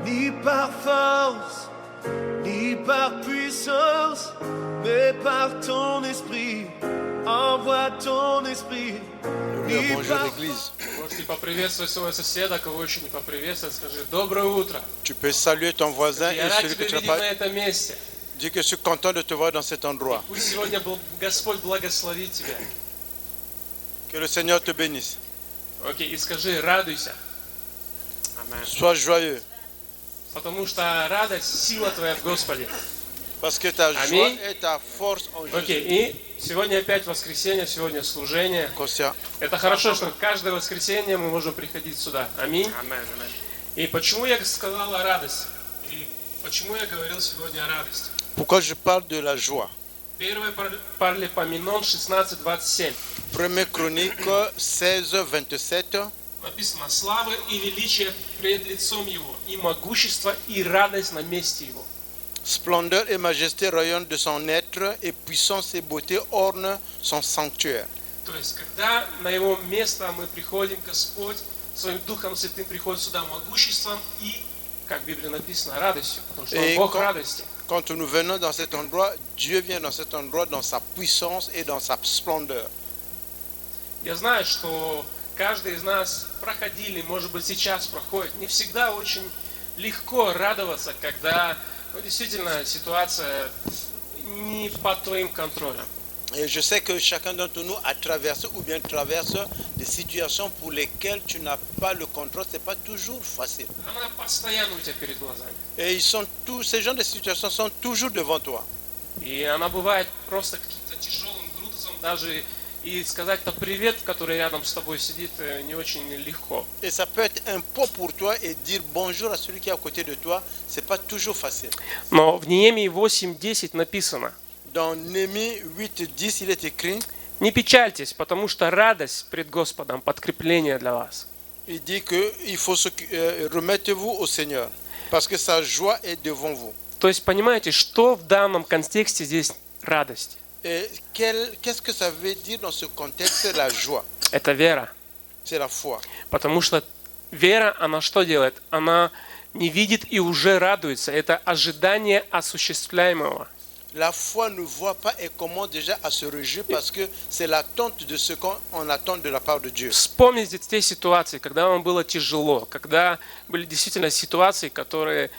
ni par force, ni par puissance, mais par ton esprit. Envoie ton esprit. Bonjour l'église. Можете поприветствовать своего соседа, кого еще не поприветствовать, скажи «Доброе утро». Tu peux saluer ton voisin Я et рад celui que тебя tu n'as видеть на pas. этом месте. Dis que je suis content de te voir dans cet endroit. Пусть сегодня Господь благословит тебя. Que le Seigneur te bénisse. Окей, и скажи «Радуйся». Аминь. Sois joyeux. Потому что радость, сила твоя в Господе. Parce que ta joie Amen. et ta force en Jésus. Окей, и сегодня опять воскресенье, сегодня служение. Conscient. Это хорошо, что каждое воскресенье мы можем приходить сюда. Аминь. И почему я сказал о радости? И почему я говорил сегодня о радости? Pourquoi je parle de la joie? 1 Паралипоменон 16:27. 1 Chronique 16:27. Написано: слава и величие пред лицом Его, и могущество, и радость на месте Его. Splendeur et majesté rayonnent de son être, et puissance et beauté ornent son sanctuaire. То есть, когда на Его место мы приходим, Господь Своим Духом Святым приходит сюда могуществом и, как в Библии написано, радостью, потому что Он Бог радости. Quand nous venons dans cet endroit, Dieu vient dans cet endroit dans sa puissance et dans sa splendeur. Я знаю, что каждый из нас проходили, может быть, сейчас проходит. Не всегда очень легко радоваться, когда действительно ситуация не под твоим контролем. Et je sais que chacun d'entre nous a traversé ou bien traverse des situations pour lesquelles tu n'as pas le contrôle. C'est pas toujours facile. Она постоянно у тебя перед глазами. Et ces genres de situations sont toujours devant toi. И она бывает просто каким-то тяжелым грузом, даже и сказать-то привет, который рядом с тобой сидит, не очень легко. Et ça peut être un poids pour toi et dire bonjour à celui qui est à côté de toi, c'est pas toujours facile. Но в Неемии 8:10 написано: Dans Néhémie 8:10, il est écrit, не печальтесь, потому что радость пред Господом подкрепление для вас. il dit que il faut remettez-vous au Seigneur parce que sa joie est devant vous. То есть, понимаете, что в данном контексте здесь радость? Et qu'est-ce que ça veut dire dans ce contexte, la joie? Это вера. C'est la foi. Потому что вера, она что делает? Она не видит и уже радуется. Это ожидание осуществляемого. La foi ne voit pas et commence déjà à se réjouir parce que c'est l'attente de ce qu'on attend de la part de Dieu. Вспомните те ситуации, когда вам было тяжело, когда были действительно ситуации, которые,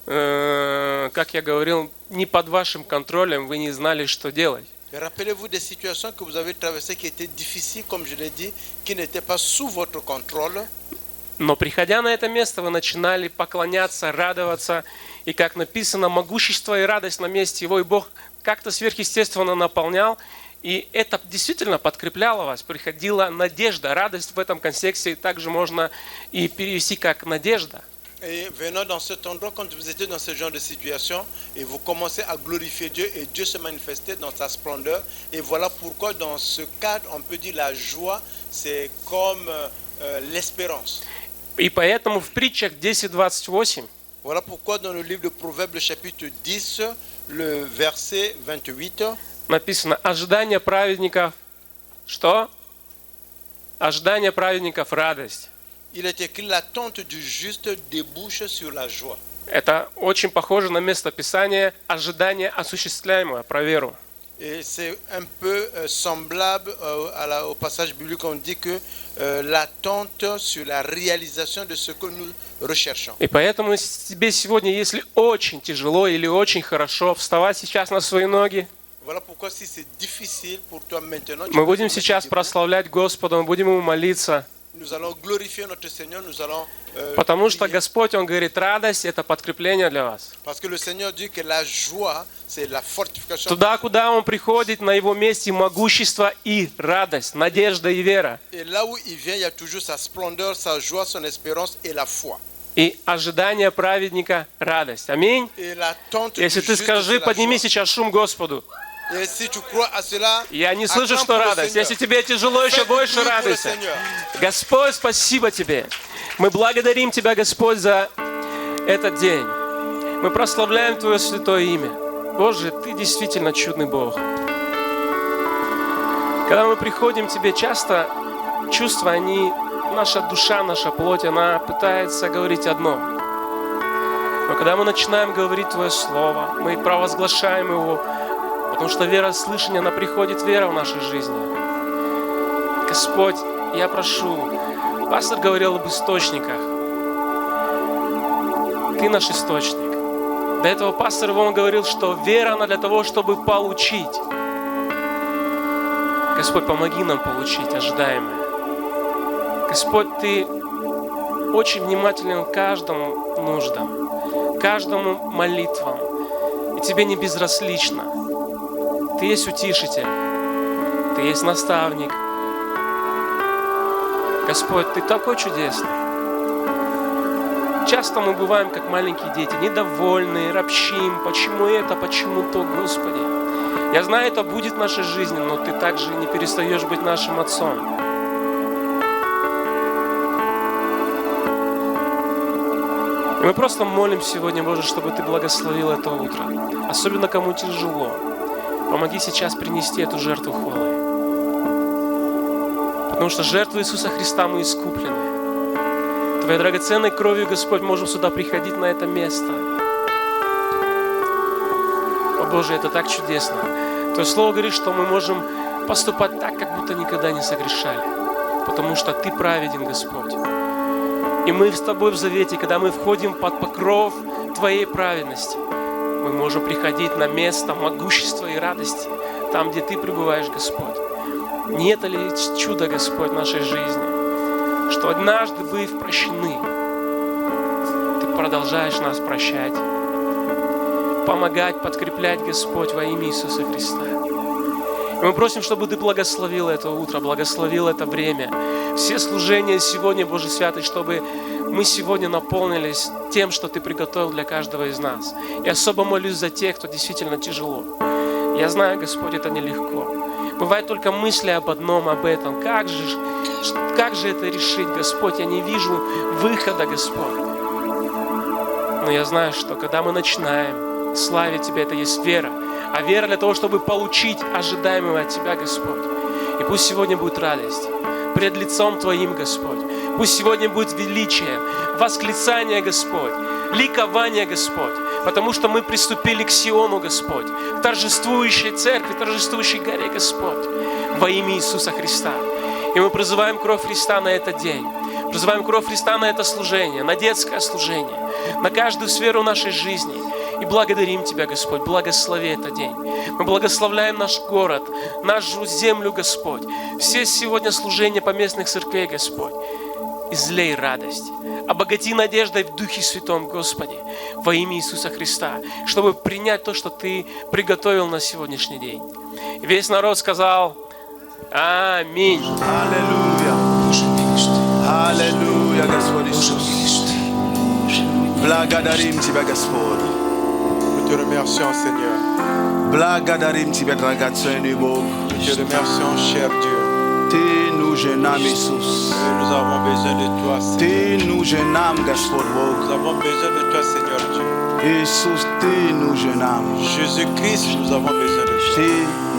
как я говорил, не под вашим контролем, вы не знали, что делать. Et rappelez-vous des situations que vous avez traversées qui étaient difficiles, comme je l'ai dit, qui n'étaient pas sous votre contrôle. Но приходя на это место, вы начинали поклоняться, радоваться. И как написано, могущество и радость на месте Его, и Бог как-то сверхъестественно наполнял. И это действительно подкрепляло вас. Приходила надежда, радость в этом контексте также можно и перевести как надежда. Et venant dans cet endroit, quand vous étiez dans ce genre de situation, et vous commencez à glorifier Dieu, et Dieu se manifestait dans sa splendeur. Et voilà pourquoi dans ce cadre, on peut dire la joie, c'est comme l'espérance. И поэтому в притчах 10:28 Voilà pourquoi dans le livre de Proverbes, le chapitre 10, le verset 28, написано: ожидание праведников, что? Ожидание праведников радость. il est écrit l'attente du juste débouche sur la joie. Это очень похоже на местописание ожидание осуществляемого, про веру. Et c'est un peu semblable au passage biblique où on dit que l'attente sur la réalisation de ce que nous recherchons. И поэтому тебе сегодня, если очень тяжело или очень хорошо, вставай сейчас на свои ноги. Voilà pourquoi si c'est difficile pour toi maintenant, Мы будем сейчас прославлять Господа, мы будем Ему молиться. nous allons glorifier notre Seigneur, nous allons Потому что prier. Господь, Он говорит, радость – это подкрепление для вас. Parce que le Seigneur dit que la joie, c'est la fortification. Туда, куда Он приходит, на Его месте могущество и радость, надежда и вера. Et là où il vient, il y a toujours sa splendeur, sa joie, son espérance et la foi. И ожидание праведника – радость. Аминь. Et l'attente Если du ты juste, скажи, c'est la подними joie. сейчас шум Господу. Et si tu crois à cela, Я не слышу, acclame что pour le радость. Seigneur. Если тебе тяжело, еще Fais du больше bruit pour le радуйся. Seigneur. Господь, спасибо Тебе. Мы благодарим Тебя, Господь, за этот день. Мы прославляем Твое святое имя. Боже, Ты действительно чудный Бог. Когда мы приходим к Тебе, часто чувства, наша душа, наша плоть, она пытается говорить одно. Но когда мы начинаем говорить Твое Слово, мы провозглашаем его, потому что вера слышания, она приходит, вера в нашей жизни. Господь, я прошу, пастор говорил об источниках. Ты наш источник. До этого пастор Иван говорил, что вера, она для того, чтобы получить. Господь, помоги нам получить ожидаемое. Господь, Ты очень внимателен к каждому нуждам, каждому молитвам. И Тебе не безразлично. Ты есть утешитель, Ты есть наставник. Господь, Ты такой чудесный. Часто мы бываем, как маленькие дети, недовольные, ропщим, почему это, почему то, Господи. Я знаю, это будет в нашей жизни, но Ты также не перестаешь быть нашим Отцом. И мы просто молим сегодня, Боже, чтобы Ты благословил это утро. Особенно кому тяжело. Помоги сейчас принести эту жертву хвалы. Потому что жертву Иисуса Христа мы искуплены. Твоей драгоценной кровью, Господь, можем сюда приходить на это место. О Боже, это так чудесно. Твое Слово говорит, что мы можем поступать так, как будто никогда не согрешали. Потому что Ты праведен, Господь. И мы с Тобой в завете, когда мы входим под покров Твоей праведности, мы можем приходить на место могущества и радости, там, где Ты пребываешь, Господь. Не это ли чудо, Господь, в нашей жизни? Что однажды, быв прощены, Ты продолжаешь нас прощать, помогать, подкреплять, Господь, во имя Иисуса Христа. И мы просим, чтобы Ты благословил это утро, благословил это время. Все служения сегодня, Божий Святый, чтобы мы сегодня наполнились тем, что Ты приготовил для каждого из нас. И особо молюсь за тех, кто действительно тяжело. Я знаю, Господь, это нелегко. Бывает только мысли об одном, об этом. Как же это решить, Господь? Я не вижу выхода, Господь. Но я знаю, что когда мы начинаем славить Тебя, это есть вера. А вера для того, чтобы получить ожидаемого от Тебя, Господь. И пусть сегодня будет радость пред лицом Твоим, Господь. Пусть сегодня будет величие, восклицание, Господь, ликование, Господь. Потому что мы приступили к Сиону, Господь, к торжествующей церкви, торжествующей горе, Господь, во имя Иисуса Христа. И мы призываем кровь Христа на этот день. Призываем кровь Христа на это служение, на детское служение, на каждую сферу нашей жизни. И благодарим Тебя, Господь, благослови этот день. Мы благословляем наш город, нашу землю, Господь. Все сегодня служения поместных церквей, Господь. Излей радость, обогати надеждой в Духе Святом, Господи, во имя Иисуса Христа, чтобы принять то, что Ты приготовил на сегодняшний день. И весь народ сказал Аминь. Аллилуйя. Аллилуйя, Господь Иисус. Благодарим Тебя, Господь. Nous te remercions, Seigneur. Благодарим Тебя, драгоценный Бог. Nous te remercions, cher Dieu. Ты нужен нам, Иисус. Nous avons besoin de toi, Seigneur. Ты нужен нам, Господь Бог. Nous avons besoin de toi, Seigneur Dieu. Иисус, Ты нужен нам. Jésus-Christ, nous avons besoin de toi. Ты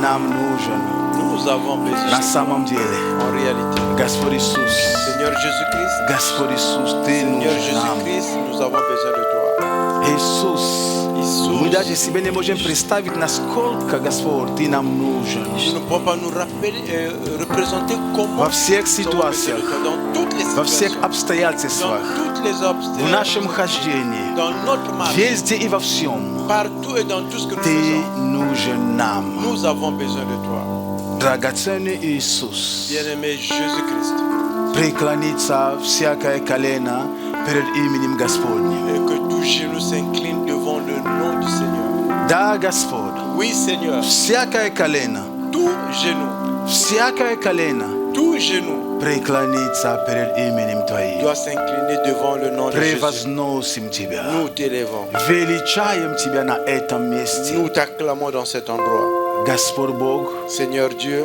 нам нужен. Nous avons besoin На de toi. самом деле, En réalité. Господь Иисус. Seigneur Jésus-Christ. Господь Иисус, Ты Seigneur нужен нам. Jésus-Christ, nous avons besoin de toi. Иисус, мы даже Иисус, себе не можем представить, насколько, Господь, Ты нам нужен. nous ne pouvons pas nous rappeler, représenter comment Во всех nous avons besoin ситуациях, de toi, dans toutes les во всех situations, обстоятельствах, dans toutes les в нашем obstacles, хождении, dans notre marche, везде и во всем, partout et dans tout ce que nous Ты faisons. нужен нам. Nous avons besoin de toi. Драгоценный Иисус, Bien-aimé Jésus-Christ, преклонится всякое колено перед именем Господним. et que tout genou s'incline devant le nom du Seigneur. Да, Господь, Oui, Seigneur, всякое колено, tout genou, tout genou преклонится перед именем Твоим. doit s'incliner devant le nom de Jésus. Превозносим Тебя, Nous t'élèvons, величаем Тебя на этом месте. nous t'acclamons dans cet endroit. Господь Бог, Seigneur Dieu,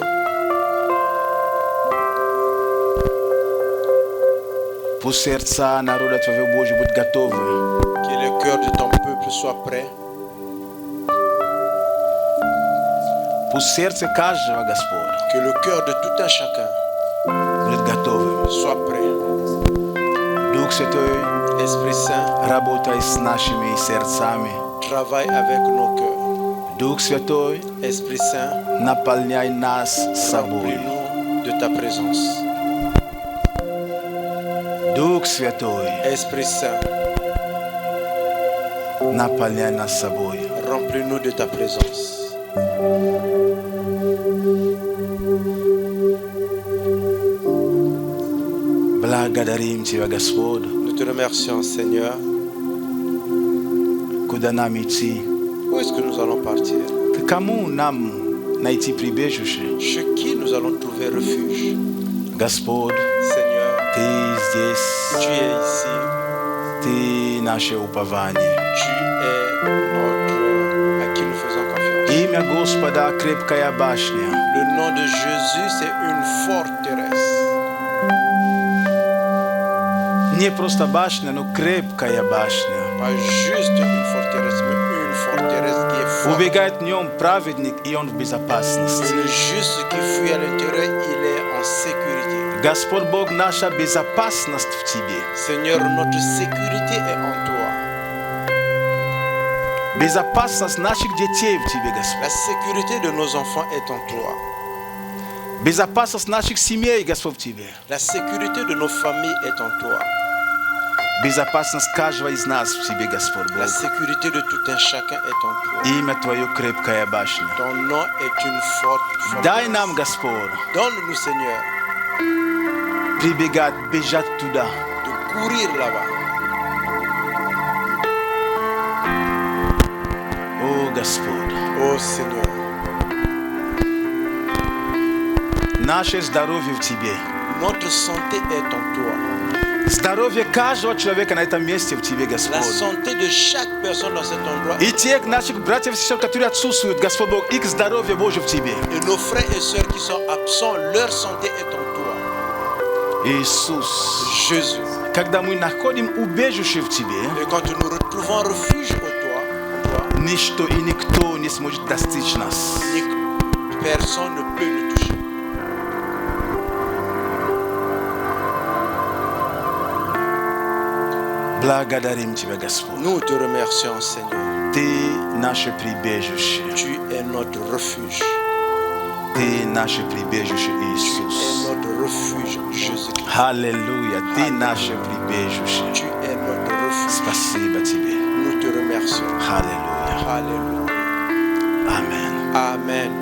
пусть сердца народа Твоего Божьего будут готовы. que le cœur de ton peuple soit prêt, Пусть сердце каждого, Господь, que le cœur de tout un chacun будет готовым. soit prêt. Duh Святой, Esprit Saint, работай с нашими сердцами. travaille avec nos cœurs. Дух Святой, Esprit Saint, наполняй нас собой. remplis-nous de ta présence. Дух Святой, Esprit Saint, наполняй нас собой. remplis-nous de ta présence. Благодарим Тебя, Господь, Nous te remercions, Seigneur. куда нам идти. Où est-ce que nous allons partir? К кому нам найти прибежище? Chez qui nous allons trouver refuge? Господь, Seigneur, Ты здесь, tu es ici. Ты наше упование. Tu es notre à qui nous faisons confiance. Имя Господа крепкая башня. Le nom de Jésus, c'est une forteresse. Не просто башня, но крепкая башня. Pas juste une forteresse, mais une forteresse qui est forte. Убегает в нем праведник, и он в безопасности. Et le juste qui fuit à l'intérieur, il est en sécurité. Господь Бог, наша безопасность в Тебе. Seigneur, notre sécurité est en toi. Безопасность наших детей в Тебе, Господь. La sécurité de nos enfants est en toi. Безопасность наших семей, Господь, в Тебе. La sécurité de nos familles est en toi. Безопасность каждого из нас в Тебе, Господь La Бог. sécurité de tout un chacun est en toi. Имя Твое крепкая башня. Ton nom est une forte Дай forteresse. нам, Господь, Donne-nous, Seigneur, прибегать, бежать туда. de courir là-bas. О, Господь, Oh Seigneur, наше здоровье в Тебе. notre santé est en toi. Здоровье каждого человека на этом месте в Тебе, La Господь. santé de chaque personne dans cet endroit И тех наших братьев и сестер, которые отсутствуют, Господь Бог, их здоровье Божье в Тебе. et nos frères et sœurs qui sont absents, leur santé est en toi. Иисус, Jésus. когда мы находим убежище в Тебе, Et quand nous retrouvons refuge en toi, ничто и никто не сможет достичь нас. personne ne peut nous toucher. Благодарим Тебя, Господь. Nous te remercions, Seigneur. Ты наше прибежище. Tu es notre refuge. Ты наше прибежище, Tu es Иисус. notre refuge, Jésus-Christ. Аллилуйя. Ты наше прибежище. Tu es notre refuge. Спасибо Тебе. Nous te remercions. Аллилуйя. Alléluia. Amen. Amen.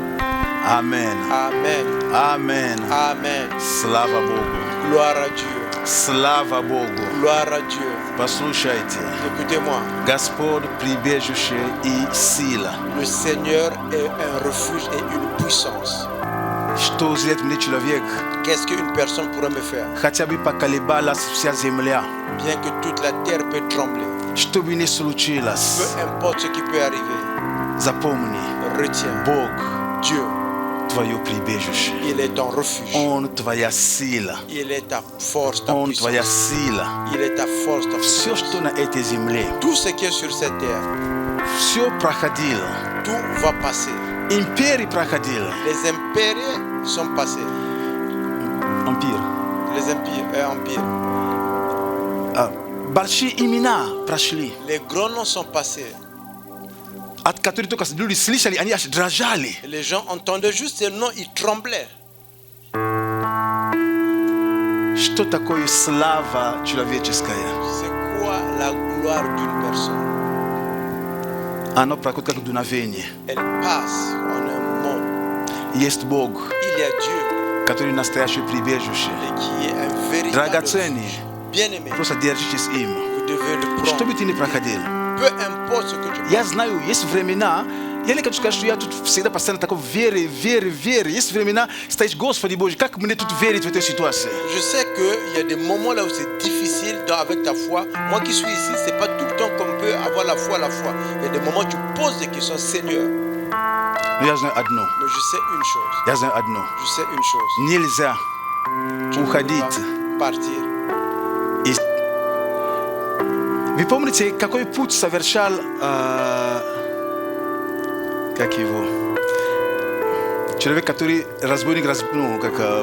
Amen. Amen. Amen. Amen. Слава Богу. Gloire à Dieu. Слава Богу. Gloire à Dieu. Послушайте. Écoutez-moi. Господь прибежище и сила. Le Seigneur est un refuge et une puissance. Что сделает мне человек? Qu'est-ce qu'une personne pourrait me faire? Хотя бы поколебалась вся земля. Bien que toute la terre peut trembler. Что бы ни Peu случилось, importe ce qui peut arriver. запомни, Retiens. Бог Dieu, твое прибежище. il est ton refuge. Он твоя сила. Il est ta force, ta Он твоя puissance. сила. Il est ta force, ta Все, puissance. что на этой земле, Tout ce qui est sur cette terre, все проходило. tout va passer. Империи проходило. Les impériaux sont passés. Empire. Les empires. Большие имена прошли, Les grands noms sont passés. от которых только люди слышали, они аж дрожали. Et les gens entendaient juste ces noms, ils tremblaient. Что такое слава человеческая? C'est quoi la gloire d'une personne? Оно проходит как дуновение. Elle passe en un mot. Есть Бог, Il y a Dieu который настоящее прибежище. et qui est un véritable Драгоценный. refuge. Bien-aimé, Просто держитесь им. vous devez le Что prendre. бы ты ни проходил. Peu importe ce que tu Я passes. знаю, есть времена, я не хочу сказать, что я тут всегда постоянно такой веры. Есть времена, стоишь, Господи Боже, как мне тут верить в этой ситуации? Je sais qu'il y a des moments là où c'est difficile avec ta foi. Moi qui suis ici, c'est pas tout le temps qu'on peut avoir la foi. Il y a des moments où tu poses des questions, Seigneur. Но я знаю одно. Mais je sais une chose. Я знаю одно. Je sais une chose. Нельзя Tu ne peux уходить. pas partir. Вы помните, какой путь совершал, как его, человек, который разбойник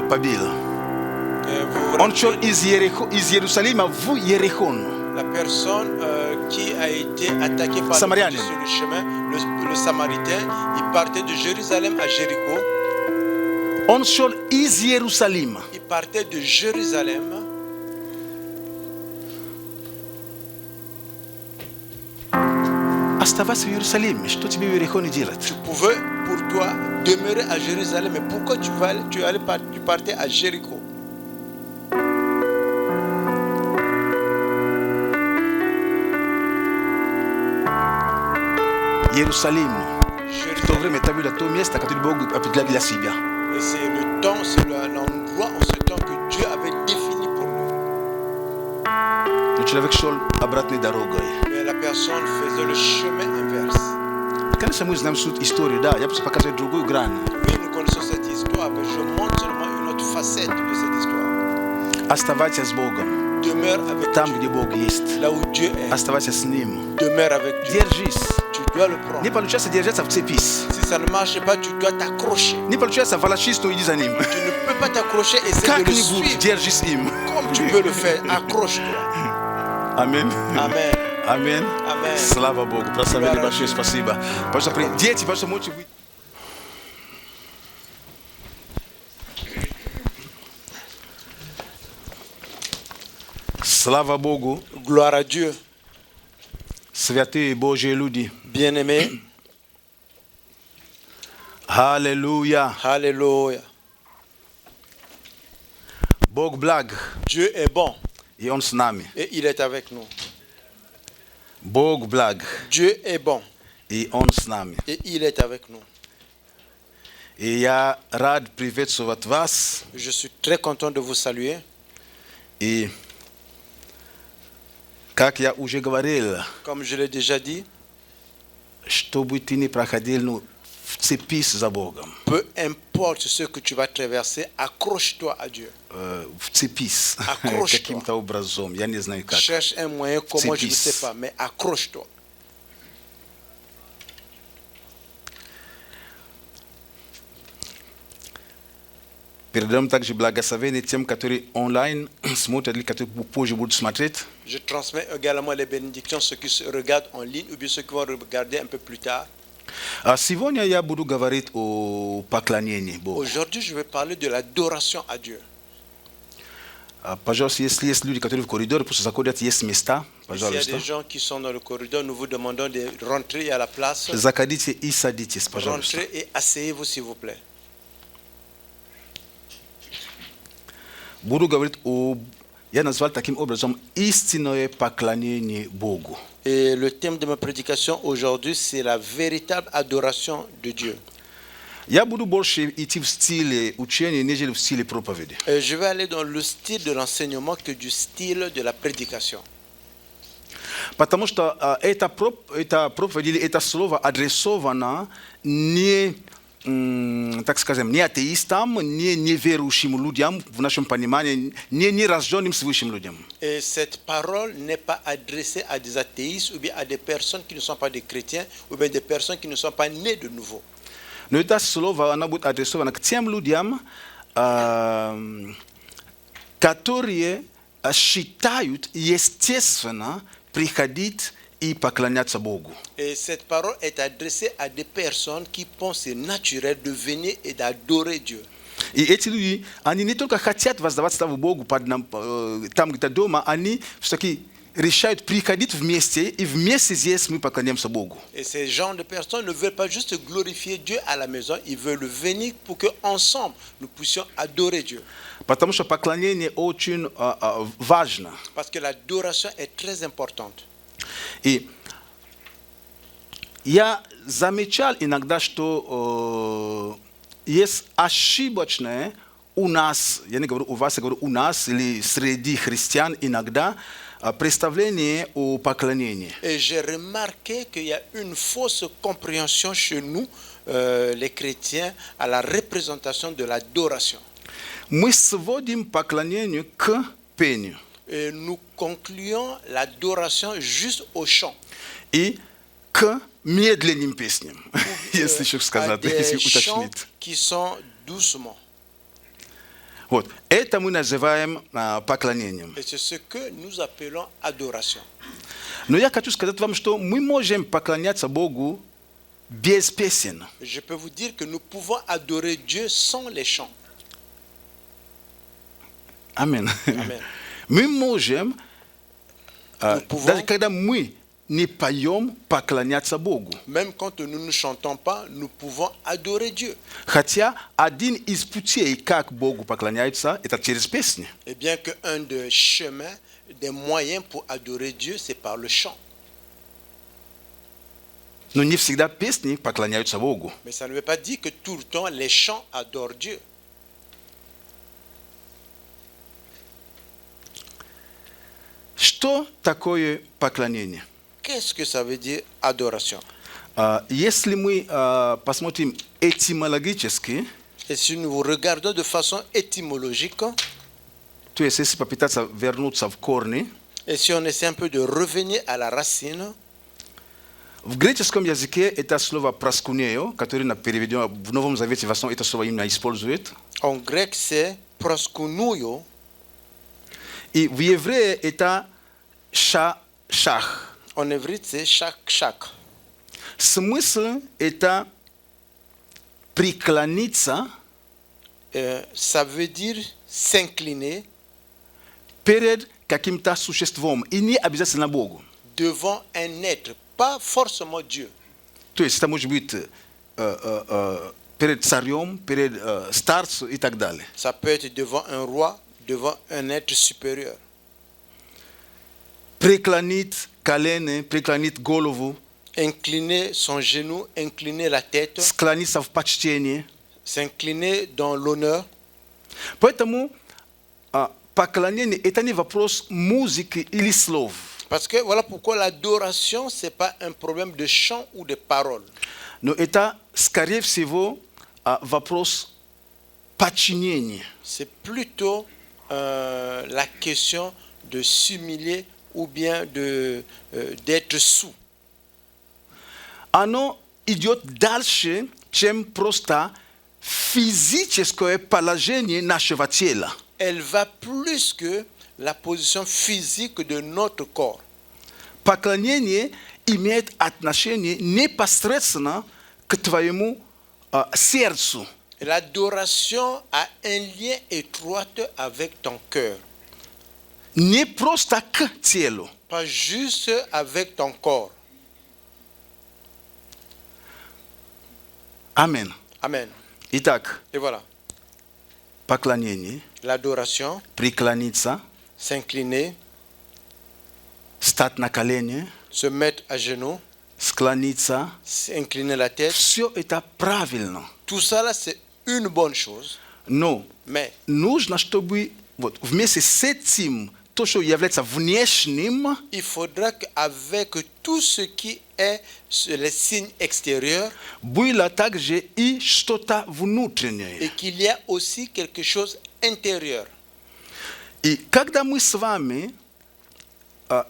побил? Vous vous On shall rappelez, is Jerusalem vous Jerichon. la personne qui a été attaquée par Samaritain. le sur le chemin, le Samaritain, il partait de Jérusalem à Jéricho. On shall is Jerusalem. Il partait de Jérusalem. Оставаться в Иерусалиме. Что тебе в Иерихоне делать? Tu pouvais pour toi demeurer à Jérusalem, mais pourquoi tu partais à Jéricho? Иерусалим. В то Jérusalem. время там было то место, которое Бог определил для себя. Et c'est le temps, c'est l'endroit en ce temps que Dieu avait défini pour nous. Но человек шел обратной дорогой. Mais la personne faisait le chemin inverse. Конечно, мы знаем суть истории, да. Я просто показываю другую грань. Oui, nous connaissons cette histoire, mais je montre seulement une autre facette de cette histoire. Оставайся с Богом. Demeure avec Там, Dieu. где Бог есть. Là où Dieu est, Оставайся с Ним. demeure avec Dieu. Держись. Tu dois le prendre. Не получается держаться, вцепись. Si ça ne marche pas, tu dois t'accrocher. Не получается волочи, что иди за Ним. Tu ne peux pas t'accrocher et essayer de le Как-нибудь suivre держись им. comme tu peux le faire. Accroche-toi. Аминь. Amen. Аминь. Amen. Слава Богу. Прославили большое спасибо. Пожалуйста, дети, пожалуйста, можете выйти. Слава Богу. Gloire à Dieu. Святые Божьи люди. Bien-aimés. Аллилуйя. Alléluia. Бог благ, Dieu est bon и Он с нами. et il est avec nous. Бог благ, Dieu est bon и Он с нами. et il est avec nous. И я рад приветствовать вас. Je suis très content de vous saluer. И, как я уже говорил, Comme je l'ai déjà dit, чтобы ты не проходил, ну, вцепись за Богом. peu importe ce que tu vas traverser, accroche-toi à Dieu. Вцепись Accroche-toi. каким-то образом. Я не знаю как. Cherche un moyen, comment je ne Цепись. sais pas, mais accroche-toi. Передаем также благословение тем, которые онлайн смотрят или которые позже будут смотреть. Je transmets également les bénédictions ceux qui se regardent en ligne ou bien ceux qui vont regarder un peu plus tard. Сегодня я буду говорить о поклонении Богу. Aujourd'hui, je vais parler de l'adoration à Dieu. Пожалуйста, если есть люди, которые в коридоре, пусть заходят, есть места, S'il y a пожалуйста. des gens qui sont dans le corridor, nous vous demandons de rentrer à la place. Заходите и садитесь, пожалуйста. Rentrez et asseyez-vous, s'il vous plaît. Буду говорить о, я назвал таким образом, истинное поклонение Богу. Et le thème de ma prédication aujourd'hui, c'est la véritable adoration de Dieu. Я буду больше идти в стиле учения, нежели в стиле проповеди. Je vais aller dans le style de l'enseignement que du style de la prédication. Потому что эта проповедь или это слово адресовано не, так скажем, не атеистам, не неверующим людям, в нашем понимании, не нерожденным свыше людям. Et cette parole n'est pas adressée à des athéistes ou bien à des personnes qui ne sont pas des chrétiens ou bien des personnes qui ne sont pas nées de nouveau. Но это слово, оно будет адресовано к тем людям, которые считают естественно приходить и поклоняться Богу. Et cette parole est adressée à des personnes qui pensent c'est naturel de venir et d'adorer Dieu. И эти люди, они не только хотят воздавать славу Богу там где-то дома, они все-таки решают приходить вместе, и вместе здесь мы поклоняемся Богу. Et ces gens de personnes ne veulent pas juste glorifier Dieu à la maison, ils veulent venir pour que ensemble nous puissions adorer Dieu. Потому что поклонение очень важно. Parce que l'adoration est très importante. И я замечал иногда, что есть ошибочное у нас, я не говорю у вас, я говорю у нас, или среди христиан иногда, представление о поклонении. Et j'ai remarqué qu'il y a une fausse compréhension chez nous, les chrétiens, à la représentation de l'adoration. Мы сводим поклонение к пению. Et nous concluons l'adoration juste au chant. И к медленным песням, если еще À сказать, des если chants уточнить. qui sont doucement. Вот. Это мы называем поклонением. Et c'est ce que nous appelons adoration. Но я хочу сказать вам, что мы можем поклоняться Богу без песен. Je peux vous dire que nous pouvons adorer Dieu sans les chants. Аминь. Amen. Мы можем, pouvons- даже когда мы не поем, поклоняться Богу. Même quand nous ne chantons pas, nous pouvons adorer Dieu. Хотя один из путей, как Богу поклоняются, это через песни. Et bien qu'un des chemins, des moyens pour adorer Dieu, c'est par le chant. Но не всегда песни поклоняются Богу. Mais ça ne veut pas dire que tout le temps les chants adorent Dieu. Что такое поклонение? Qu'est-ce que ça veut dire adoration? Если мы посмотрим этимологически, Et si nous regardons de façon étymologique, то есть если попытаться вернуться в корни, et si on essaie un peu de revenir à la racine, в греческом языке это слово проскунео, которое переведено в Новом Завете, в основном это слово именно использует. en grec c'est proskounuyo, И в еврее это шах. en hébreu c'est shak. Смысл это преклониться Ça veut dire s'incliner перед каким-то существом, и не обязательно Богу. devant un être, pas forcément Dieu. То есть это может быть перед царем, перед старцем и так далее. Ça peut être devant un roi, devant un être supérieur. Преклонить колени, преклонить голову, Incliner son genou, incliner la tête, склониться в почтении. s'incliner dans l'honneur. Поэтому поклонение это не вопрос музыки или слов. Parce que voilà pourquoi l'adoration, ce n'est pas un problème de chant ou de paroles. Но это, скорее всего, вопрос подчинения. C'est plutôt la question de s'humilier ou bien d'être sous. Оно идет дальше, чем просто физическое положение нашего тела. Elle va plus que la position physique de notre corps. Поклонение имеет отношение непосредственно к твоему сердцу. L'adoration a un lien étroit avec ton cœur, Не просто к телу. pas juste avec ton corps. Аминь. Amen. Итак, Et voilà, поклонение, l'adoration, преклониться, s'incliner, стать на колени, se mettre à genoux, склониться. incliner la tête, Все это правильно. tout ça là c'est une bonne chose, Но mais нужно, чтобы вот, вместе с этим, то, что является внешним, il faudra qu'avec tout ce qui est les signes extérieurs было также и что-то et внутреннее. qu'il y a aussi quelque chose intérieur. И когда мы с вами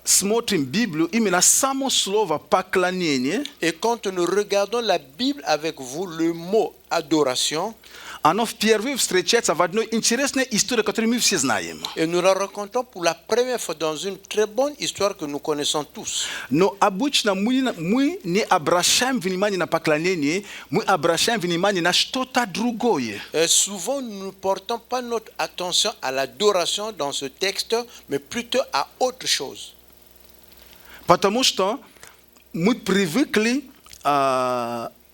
смотрим Библию, именно само слово «поклонение», Et quand nous regardons la Bible avec vous, le mot adoration, оно впервые встречается в одной интересной истории, которую мы все знаем. et nous la rencontrons pour la première fois dans une très bonne histoire que nous connaissons tous. Но обычно мы не обращаем внимания на поклонение, мы обращаем внимание на что-то другое. Et souvent, nous ne portons pas notre attention à l'adoration dans ce texte, mais plutôt à autre chose. Потому что мы привыкли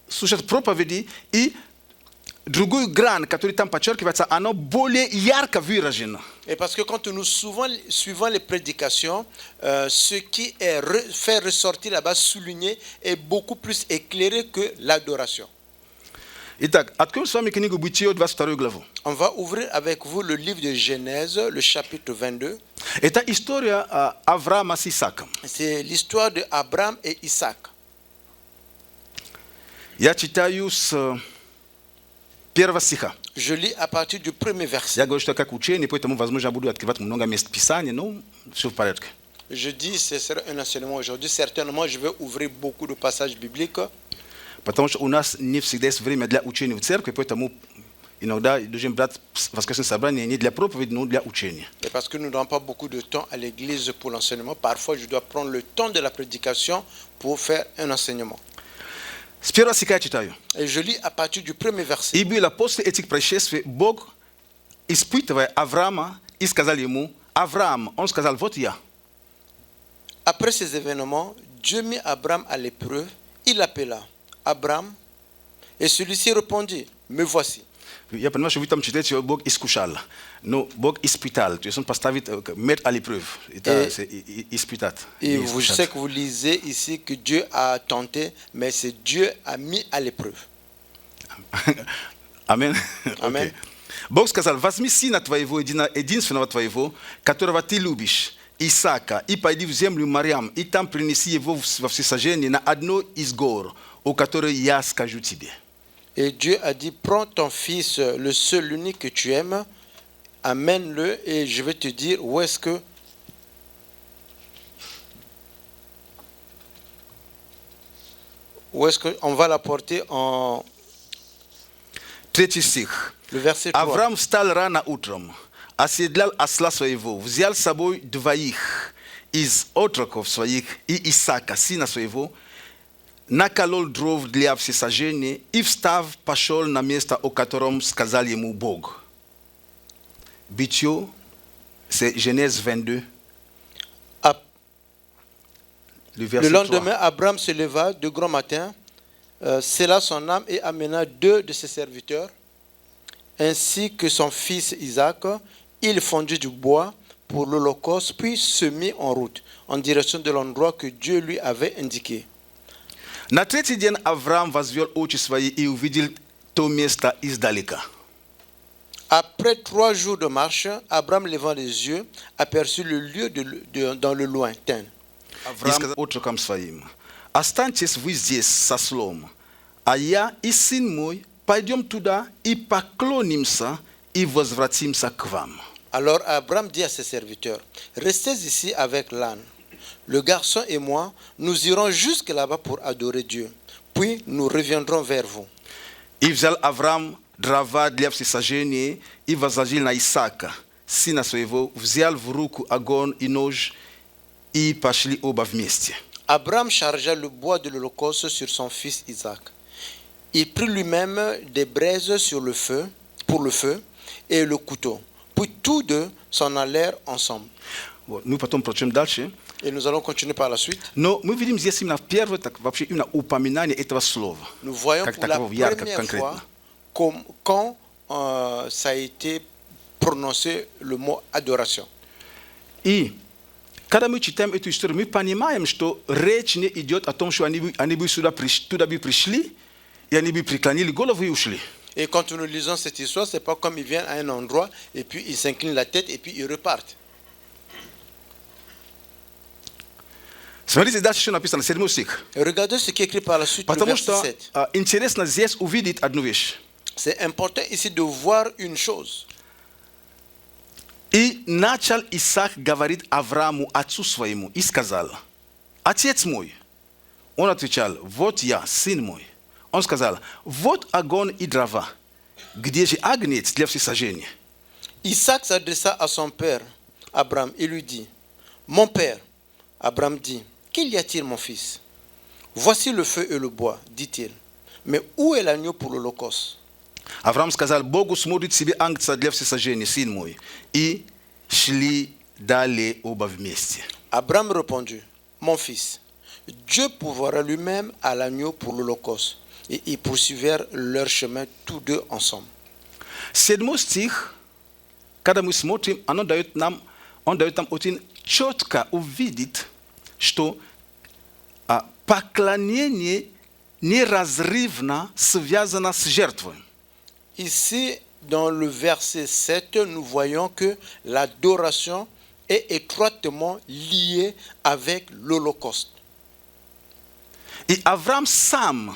слушать проповеди, и другую грань, которая там подчеркивается, она более ярко выражена. Et parce que quand nous suivons les prédications, ce qui est fait ressortir là-bas, souligné, est beaucoup plus éclairé que l'adoration. Итак, откроем с вами книгу Бытие, 22 главу. On va ouvrir avec vous le livre de Genèse, le chapitre 22. Это история Авраама с Исааком. C'est l'histoire de Abraham et Isaac. Я читаю с первого стиха. Je lis à partir du premier verset. Я говорю, что как учение, поэтому, возможно, я буду открывать много мест Писания, но все в порядке. Je dis, ce sera un enseignement aujourd'hui. Certainement, je vais ouvrir beaucoup de passages bibliques. Потому что у нас не всегда есть время для учения в церкви, поэтому Inogda dužem brat Vaskrsne sabranje nije dla propovedi, no dla učenja. Et parce que nous n'avons pas beaucoup de temps à l'église pour l'enseignement, parfois je dois prendre le temps de la prédication pour faire un enseignement. S первого стиха я читаю. Et je lis à partir du premier verset. И было после этих происшествий, Бог, испытывая Авраама, и сказал ему: Авраам, он сказал: вот я. Après ces événements, Dieu mit Abraham à l'épreuve. Il l'appela Abraham, et celui-ci répondit: me voici. Я понимаю, что вы там читаете, Бог искушал. Но Бог испытал. То есть Он поставит мир à l'épreuve. Это испытать. Et je sais que vous lisez ici que Dieu a tenté, mais c'est Dieu a mis à l'épreuve. Амен. Амен. Бог сказал: возьми сына твоего, единственного твоего, которого ты любишь, Исаака, и пойди в землю Мариам, и там принеси его во всесожжение на одно из гор, о которой я скажу тебе. Et Dieu a dit: prends ton fils, le seul, l'unique que tu aimes, amène-le, et je vais te dire où est-ce que on va l'apporter en Третий стих. le verset 3. Авраам встал рано утром, оседлал осла своего, взял с собой двоих из отроков своих и Исаака, сына своего, наколол дров для всесожжения и, встав, пошел на место, о котором сказал ему Бог. Битие, c'est Genèse 22, le Le verset 3. lendemain, Abraham se leva de grand matin, scella son âme et amena 2 de ses serviteurs, ainsi que son fils Isaac. Il fondit du bois pour l'Holocauste, puis se mit en route en direction de l'endroit que Dieu lui avait indiqué. На третий день Авраам возвел очи свои и увидел то место издалека. Après 3 jours de marche, Abraham, levant les yeux, aperçut le lieu dans le lointain. И сказал отрокам своим: останьтесь вы здесь со слом, а я и сын мой пойдем туда и поклонимся и возвратимся к вам. Alors Abraham dit à ses serviteurs: restez ici avec l'âne. Le garçon et moi, nous irons jusque là-bas pour adorer Dieu. Puis nous reviendrons vers vous. И взял Авраам дрова для всесожжения и возложил на Исаака, сына своего, взял в руку огонь и нож, и пошли оба вместе. Abraham chargea le bois de l'Holocauste sur son fils Isaac. Il prit lui-même des braises pour le feu et le couteau. Puis tous deux s'en allèrent ensemble. Вот, мы потом прочтем дальше. Et nous allons continuer par la suite. Но мы видим здесь именно первое, так, вообще именно упоминание этого слова. Nous voyons Как pour la такового ярко, première конкретно. fois quand ça a été prononcé le mot adoration. И когда мы читаем эту историю, мы понимаем, что речь не идет о том, что они бы туда бы пришли, и они бы преклонили голову и ушли. Et quand nous lisons cette histoire, c'est pas comme ils viennent à un endroit et puis ils s'inclinent la tête et puis ils repartent. Смотрите, дальше что написано, 7 стих. Regardez ce qui est écrit par la suite, le Потому verset что 7. интересно здесь увидеть одну вещь. C'est important ici de voir une chose. И начал Исаак говорить Аврааму, отцу своему, и сказал: отец мой. Он отвечал: вот я, сын мой. Он сказал: вот огонь и дрова. Где же агнец для всесожжения? Isaac s'adressa à son père, Abraham, et lui dit: mon père. Abraham dit: qu'il y a-t-il, mon fils? Voici le feu et le bois, dit-il. Mais où est l'agneau pour l'Holocauste? Авраам сказал: Богу смотрит себе агнца для всесожжения, сын мой. И шли далее оба вместе. Abraham répondit: mon fils, Dieu pourvoira lui-même à l'agneau pour l'Holocauste. Et ils poursuivirent leur chemin tous deux ensemble. 7 стих, когда мы смотрим, он дает нам очень четко увидеть, что поклонение неразрывно связано с жертвой. Ici, dans le verset 7, nous voyons que l'adoration est étroitement liée avec l'Holocauste. И Авраам сам,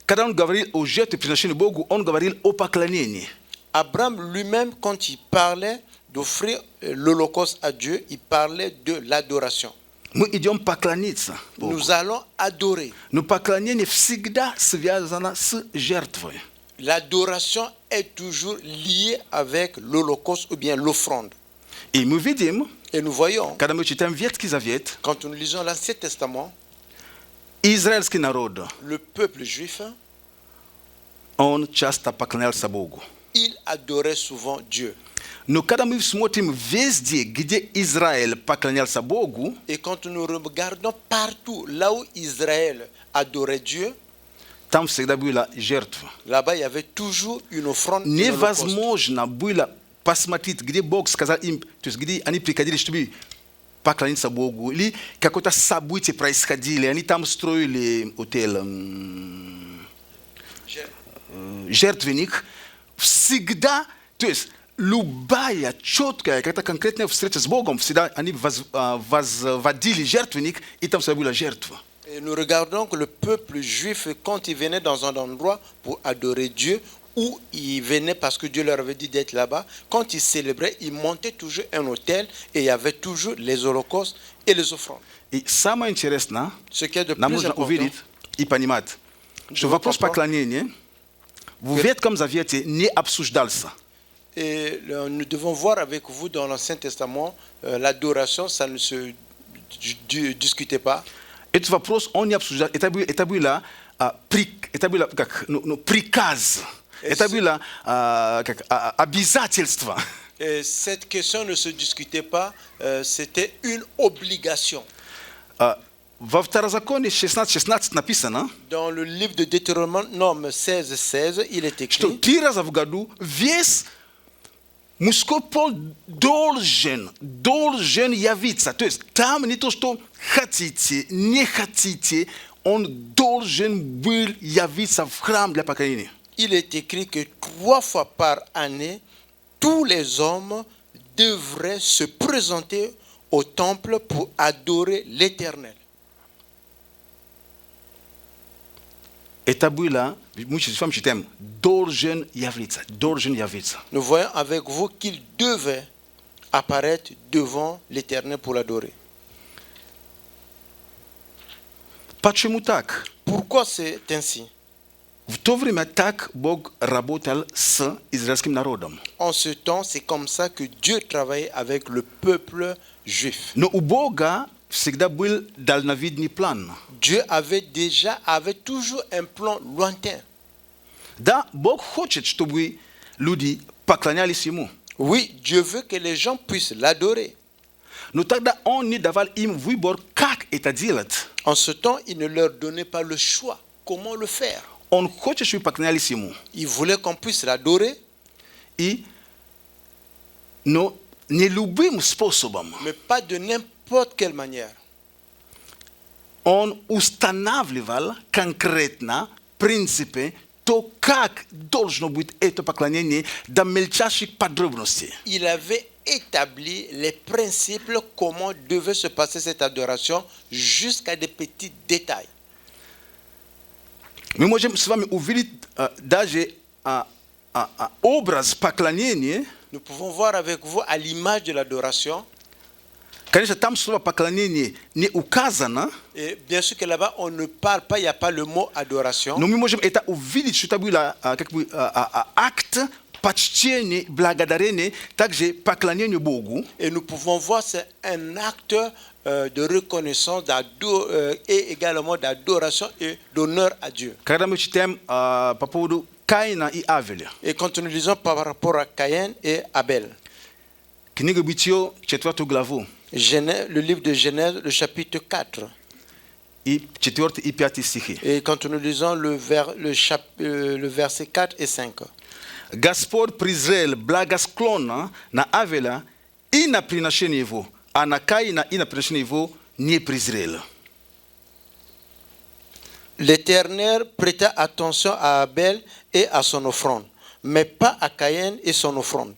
когда он говорил о жертвоприношении Богу, он говорил о поклонении. Abraham lui-même, quand il parlait d'offrir l'Holocauste à Dieu, il parlait de l'adoration. Мы идем поклониться Богу. Nous allons adorer. Но поклонение всегда связано с жертвой. L'adoration est toujours lié avec l'Holocauste ou bien l'offrande. И мы видим, Et nous voyons, когда мы читаем Ветхий Завет, quand nous lisons l'Ancien Testament, израильский народ, le peuple juif, он часто поклонялся Богу. il adorait souvent Dieu. Но когда мы смотрим везде, где Израиль поклонялся Богу, Et quand nous regardons partout là où Israël adorait Dieu, там всегда была жертва. là-bas il y avait toujours une offrande. Une holocauste. Невозможно было посмотреть, где Бог сказал им, то есть где они приходили, чтобы поклониться Богу, или какое-то событие происходили, они там строили отель, жертвенник. Всегда, то есть любая четкая, какая-то конкретная встреча с Богом, всегда они возводили жертвенник, и там всегда была жертва. Et nous regardons que le peuple juif, quand il venait dans un endroit pour adorer Dieu, ou il venait parce que Dieu leur avait dit d'être là-bas, quand ils célébraient, ils montaient toujours un autel et il y avait toujours les holocaustes et les offrandes. И самое интересное, Ce qui est de нам plus нужно important, увидеть и понимать, что вопрос поклонения в Ветхом Завете не обсуждался. et nous devons voir avec vous dans l'Ancien Testament, l'adoration, ça ne se discutait pas. Этот вопрос он не обсуждал. Это было приказ. Это было обязательство. Et cette question ne se discutait pas, c'était une obligation. Во Второзаконии 16:16 написано, Dans le livre de Deutéronome 16:16, il est что écrit 3 раза в году весь мужской пол должен явиться. То есть там не то, что хотите, не хотите, он должен был явиться в храм для поклонения. il est écrit que 3 fois par année, tous les hommes devraient se présenter au temple pour adorer l'Éternel. Это было, мы с вами читаем, должен явиться. Nous voyons avec vous qu'il devait apparaître devant l'Éternel pour l'adorer. Почему так? Pourquoi c'est ainsi? В то время так Бог работал с израильским народом. En ce temps, c'est comme ça que Dieu travaillait avec le peuple juif. Но у Бога всегда был дальновидный план. Dieu avait toujours un plan lointain. Да, Бог хочет, чтобы люди поклонялись Ему. Oui, Dieu veut que les gens puissent l'adorer. Но тогда Он не давал им выбор, как это делать. En ce temps, il ne leur donnait pas le choix. Comment le faire? Он хочет, чтобы поклонялись Ему. Il voulait qu'on puisse l'adorer, Но не любым способом. mais pas de n'importe quelle manière. Он устанавливал конкретно принципы, то, как должно быть это поклонение до мельчайших подробностей. Il avait établi les principes, comment devait se passer cette adoration, jusqu'à des petits détails. Мы можем с вами увидеть даже образ поклонения. Nous pouvons voir avec vous à l'image de l'adoration. Конечно, там слово поклонение не указано, Et bien sûr que là-bas, on ne parle pas, il n'y a pas le mot adoration. но мы можем это увидеть, что это был акт почтения, благодарения, также поклонению Богу. Et nous pouvons voir c'est un acte de reconnaissance et également d'adoration et d'honneur à Dieu. Когда мы читаем по поводу Каина и Авеля. Et quand nous lisons par rapport à Caïn et Abel, Книга Бытие, 4 главу, le livre de Genèse, le chapitre 4. и 4 и 5 стихи. Et quand nous lisons le verset 4 et 5. Господь презрел благосклонно на Авеля и на приношение его, а на Каина и на приношение его не презрел. L'Éternel prêta attention à Abel et à son offrande, mais pas à Caïn et son offrande.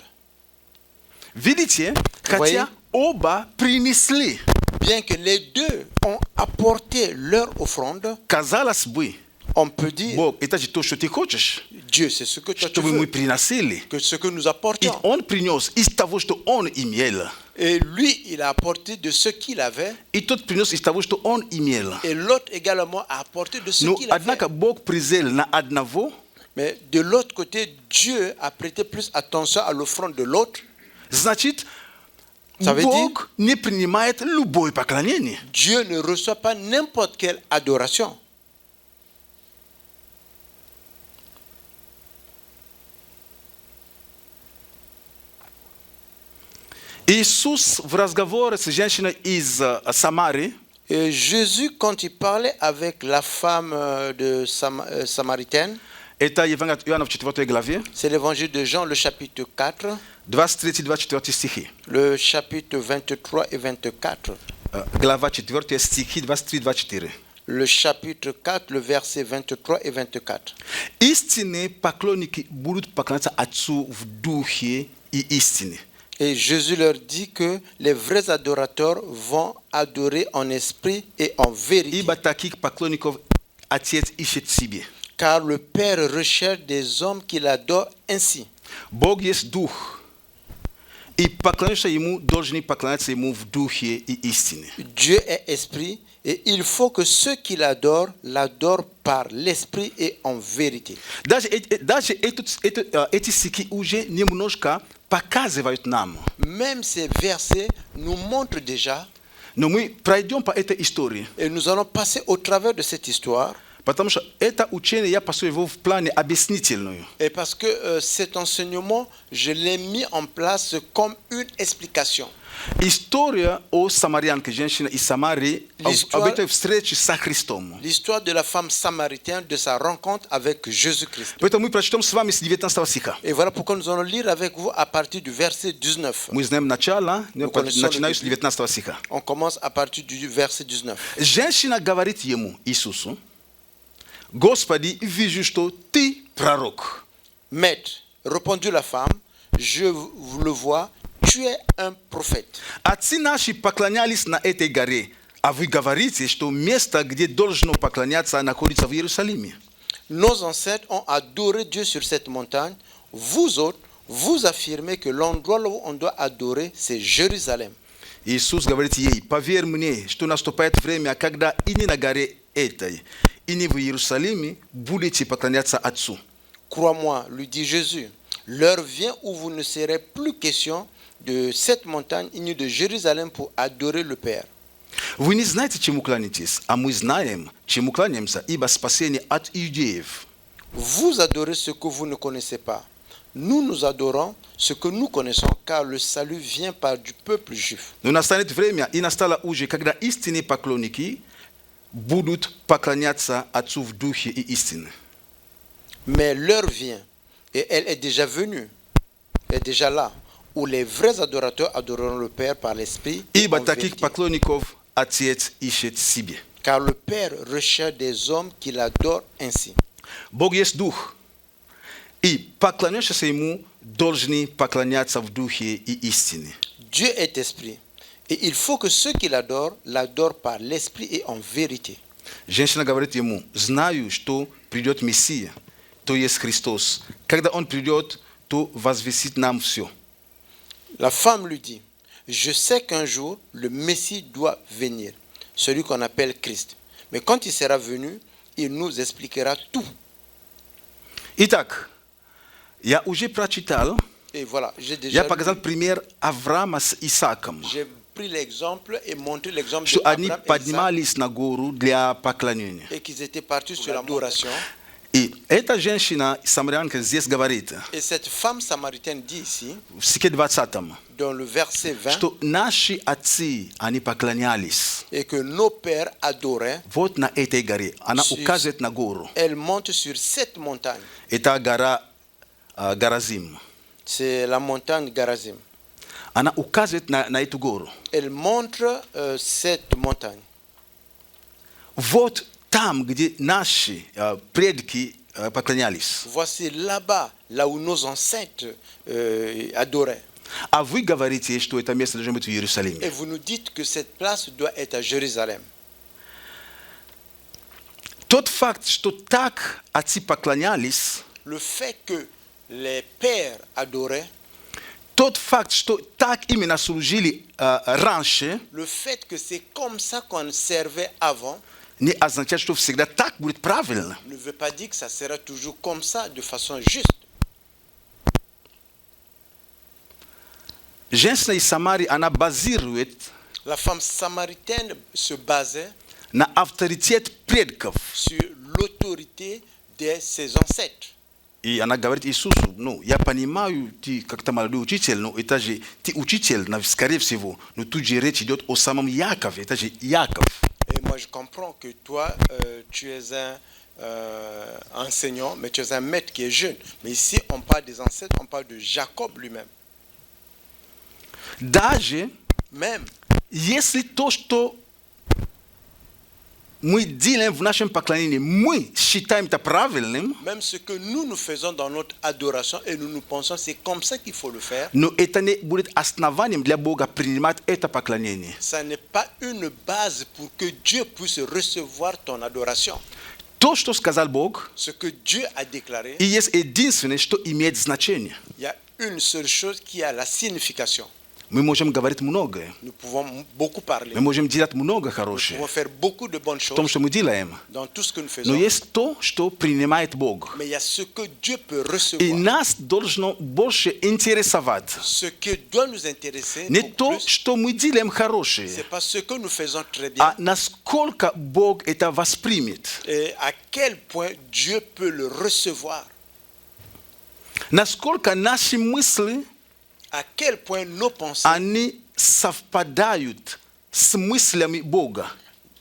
Видите, хотя оба принесли, Bien que les deux ont apporté leur offrande, казалось бы, on peut dire, Бог, это же то, что ты хочешь, Dieu, c'est ce que toi tu чтобы мы veux, приносили. que ce que nous И apportions. он принес из того, что он имел. Et lui, il a apporté de ce qu'il avait, И тот принес из того, что он имел. et l'autre également a apporté de ce Но, qu'il avait. однако, Бог презрел на одного, Mais de l'autre côté, Dieu a prêté plus attention à l'offrande de l'autre. Значит, Ça veut Бог не принимает любое поклонение. Dieu ne reçoit pas n'importe quelle adoration. Иисус в разговоре с женщиной из Самарии, Et Jésus, quand il parlait avec la femme de Samaritaine, это Евангелие от Иоанна в 4 главе, c'est l'évangile de Jean, le chapitre 4, 23-24 стихи. le chapitre 23 et 24. Глава 4, стихи 23-24. Le chapitre 4, le verset 23 et 24. Истинные поклонники будут поклоняться Отцу в Духе и истине. Et Jésus leur dit que les vrais adorateurs vont adorer en esprit et en vérité. Ибо таких поклонников Отец ищет себе. Car le Père recherche des hommes qui l'adorent ainsi. Бог есть Дух. И поклоняющиеся Ему должны поклоняться Ему в Духе и истине. Dieu est esprit et il faut que ceux qui l'adorent l'adorent par l'esprit et en vérité. Даже эти стихи уже немножко показывают нам. Même ces versets nous montrent déjà, Но мы пройдем по этой истории. et nous allons passer au travers de cette histoire, Потому что это учение я построил его в плане объяснительную. et parce que cet enseignement, je l'ai mis en place comme une explication. История о самарянке, женщине из Самарии, об этой встрече со Христом. L'histoire de la femme samaritaine, de sa rencontre avec Jésus-Christ. Поэтому мы прочтем с вами с 19 стиха. Et voilà pourquoi nous allons lire avec vous à partir du verset 19. Мы знаем начало, начинаю с 19 стиха. On commence à partir du verset 19. Женщина говорит ему, Иисусу: Господи, вижу, что ты пророк. Maître, répondit la femme, je le vois, tu es un prophète. Отцы наши поклонялись на этой горе, а вы говорите, что место, где должно поклоняться, находится в Иерусалиме. Nos ancêtres ont adoré Dieu sur cette montagne. Vous autres, vous affirmez que l'endroit où on doit adorer, c'est Jérusalem. Иисус говорит ей: поверь мне, что наступает время, когда и не на горе этой, и не в Иерусалиме будете поклоняться Отцу. Crois-moi, lui dit Jésus, l'heure vient où vous ne serez plus question de cette montagne ni de Jérusalem pour adorer le Père. Вы не знаете, чему кланяетесь, а мы знаем, чему кланяемся, ибо спасение от иудеев. Vous adorez ce que vous ne connaissez pas. Nous, nous adorons ce que nous connaissons, car le salut vient par du peuple juif. Но настанет время, и настало уже, когда истинные поклонники будут поклоняться Отцу в Духе и истине. Mais l'heure vient, et elle est déjà venue, elle est déjà là, où les vrais adorateurs adoreront le Père par l'Esprit et Ибо en таких vérité. поклонников Отец ищет себе. Car le Père recherche des hommes qui l'adorent ainsi. Бог есть Дух, и поклоняющиеся Ему должны поклоняться в Духе и истине. Dieu est esprit, et il faut que ceux qui l'adorent l'adorent par l'Esprit et en vérité. Женщина говорит ему: знаю, что придет Мессия, то есть Христос. Когда Он придет, то возвестит нам все. La femme lui dit, je sais qu'un jour, le Messie doit venir, celui qu'on appelle Christ. Mais quand il sera venu, il nous expliquera tout. Итак, я уже прочитал, Et voilà, j'ai я déjà показал пример Авраама с Исааком, j'ai pris l'exemple et montré l'exemple что de они Abraham et Isaac, поднимались на гору для поклонения. et qu'ils étaient partis sur l'adoration. И эта женщина, самарянка, здесь говорит, Et cette femme samaritaine dit ici, в стихе 20, dans le verset 20, что наши отцы, они поклонялись et que nos pères adoraient. вот на этой горе. Она Си- указывает на гору. Elle monte sur cette montagne. Это гора Гаразим. C'est la montagne Garazim. Она указывает на эту гору. Elle montre cette montagne. Вот там, где наши предки поклонялись. Voici là-bas, là où nos ancêtres adoraient. А вы говорите, что это место должно быть в Et Иерусалиме. vous nous dites que cette place doit être à Jérusalem. Тот факт, что так отцы поклонялись, Le fait que les pères adoraient, тот факт, что так именно служили раньше, le fait que c'est comme ça qu'on servait avant, не означает, что всегда так будет правильно. ne veut pas dire que ça sera toujours comme ça, de façon juste. Женщина из Самарии, она базирует La femme samaritaine se basait на авторитет предков. sur l'autorité de ses ancêtres. И она говорит Иисусу, ну, я понимаю, ты как-то молодой учитель, но это же, ты учитель, скорее всего, но тут же речь идет о самом Якове, это же Яков. Et moi, je comprends que toi, tu es un enseignant, mais tu es un maître qui est jeune. Mais ici, on parle des ancêtres, on parle de Jacob lui-même. Даже Même если то, что мы делаем в нашем поклонении, мы считаем это правильным, Même ce que nous faisons dans notre adoration et nous pensons c'est comme ça qu'il faut le faire, но это не будет основанием для Бога принимать это поклонение. ça n'est pas une base pour que Dieu puisse recevoir ton adoration. То, что сказал Бог, Ce que Dieu a déclaré, и есть единственное, что имеет значение. il y a une seule chose qui a la signification. Мы можем говорить многое, Nous pouvons beaucoup parler. мы можем делать много Nous хорошего pouvons faire beaucoup de bonnes в том, choses что мы делаем. dans tout ce que nous Но faisons. есть то, что принимает Бог. Mais il y a ce que Dieu peut И recevoir. нас должно больше интересовать Ce qui doit nous intéresser не beaucoup то, plus, что мы делаем хорошее, c'est pas ce que nous faisons très bien а насколько Бог это воспримет. et à quel point Dieu peut le recevoir. Насколько наши мысли, À quel point nos pensées они совпадают с мыслями Бога.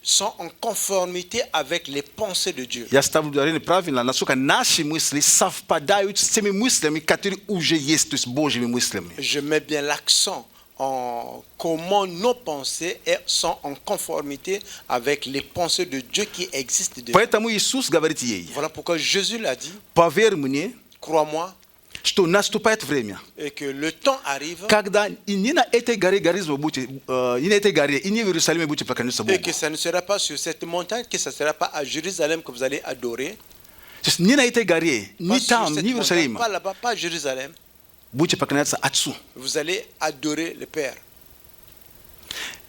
sont en conformité avec les pensées de Dieu. Я ставлю ударение правильно, насколько наши мысли совпадают с теми мыслями, которые уже есть, то есть Божьими мыслями. Je mets bien l'accent en comment nos pensées sont en conformité avec les pensées de Dieu qui existent déjà. Поэтому Иисус говорит ей, Voilà pourquoi Jésus l'a dit, поверь мне, crois-moi, что наступает время, et que le temps arrive когда и не на этой горе Горизма будете, и на этой горе, и не в Иерусалиме будете поклоняться et Богу. que ça ne sera pas sur cette montagne, que ça ne sera pas à Jérusalem que vous allez adorer. То есть не на этой горе, Pas не sur там, cette не в montagne, Иерусалиме. pas là-bas, pas à Jérusalem. Будете поклоняться Отцу. Vous allez adorer le Père.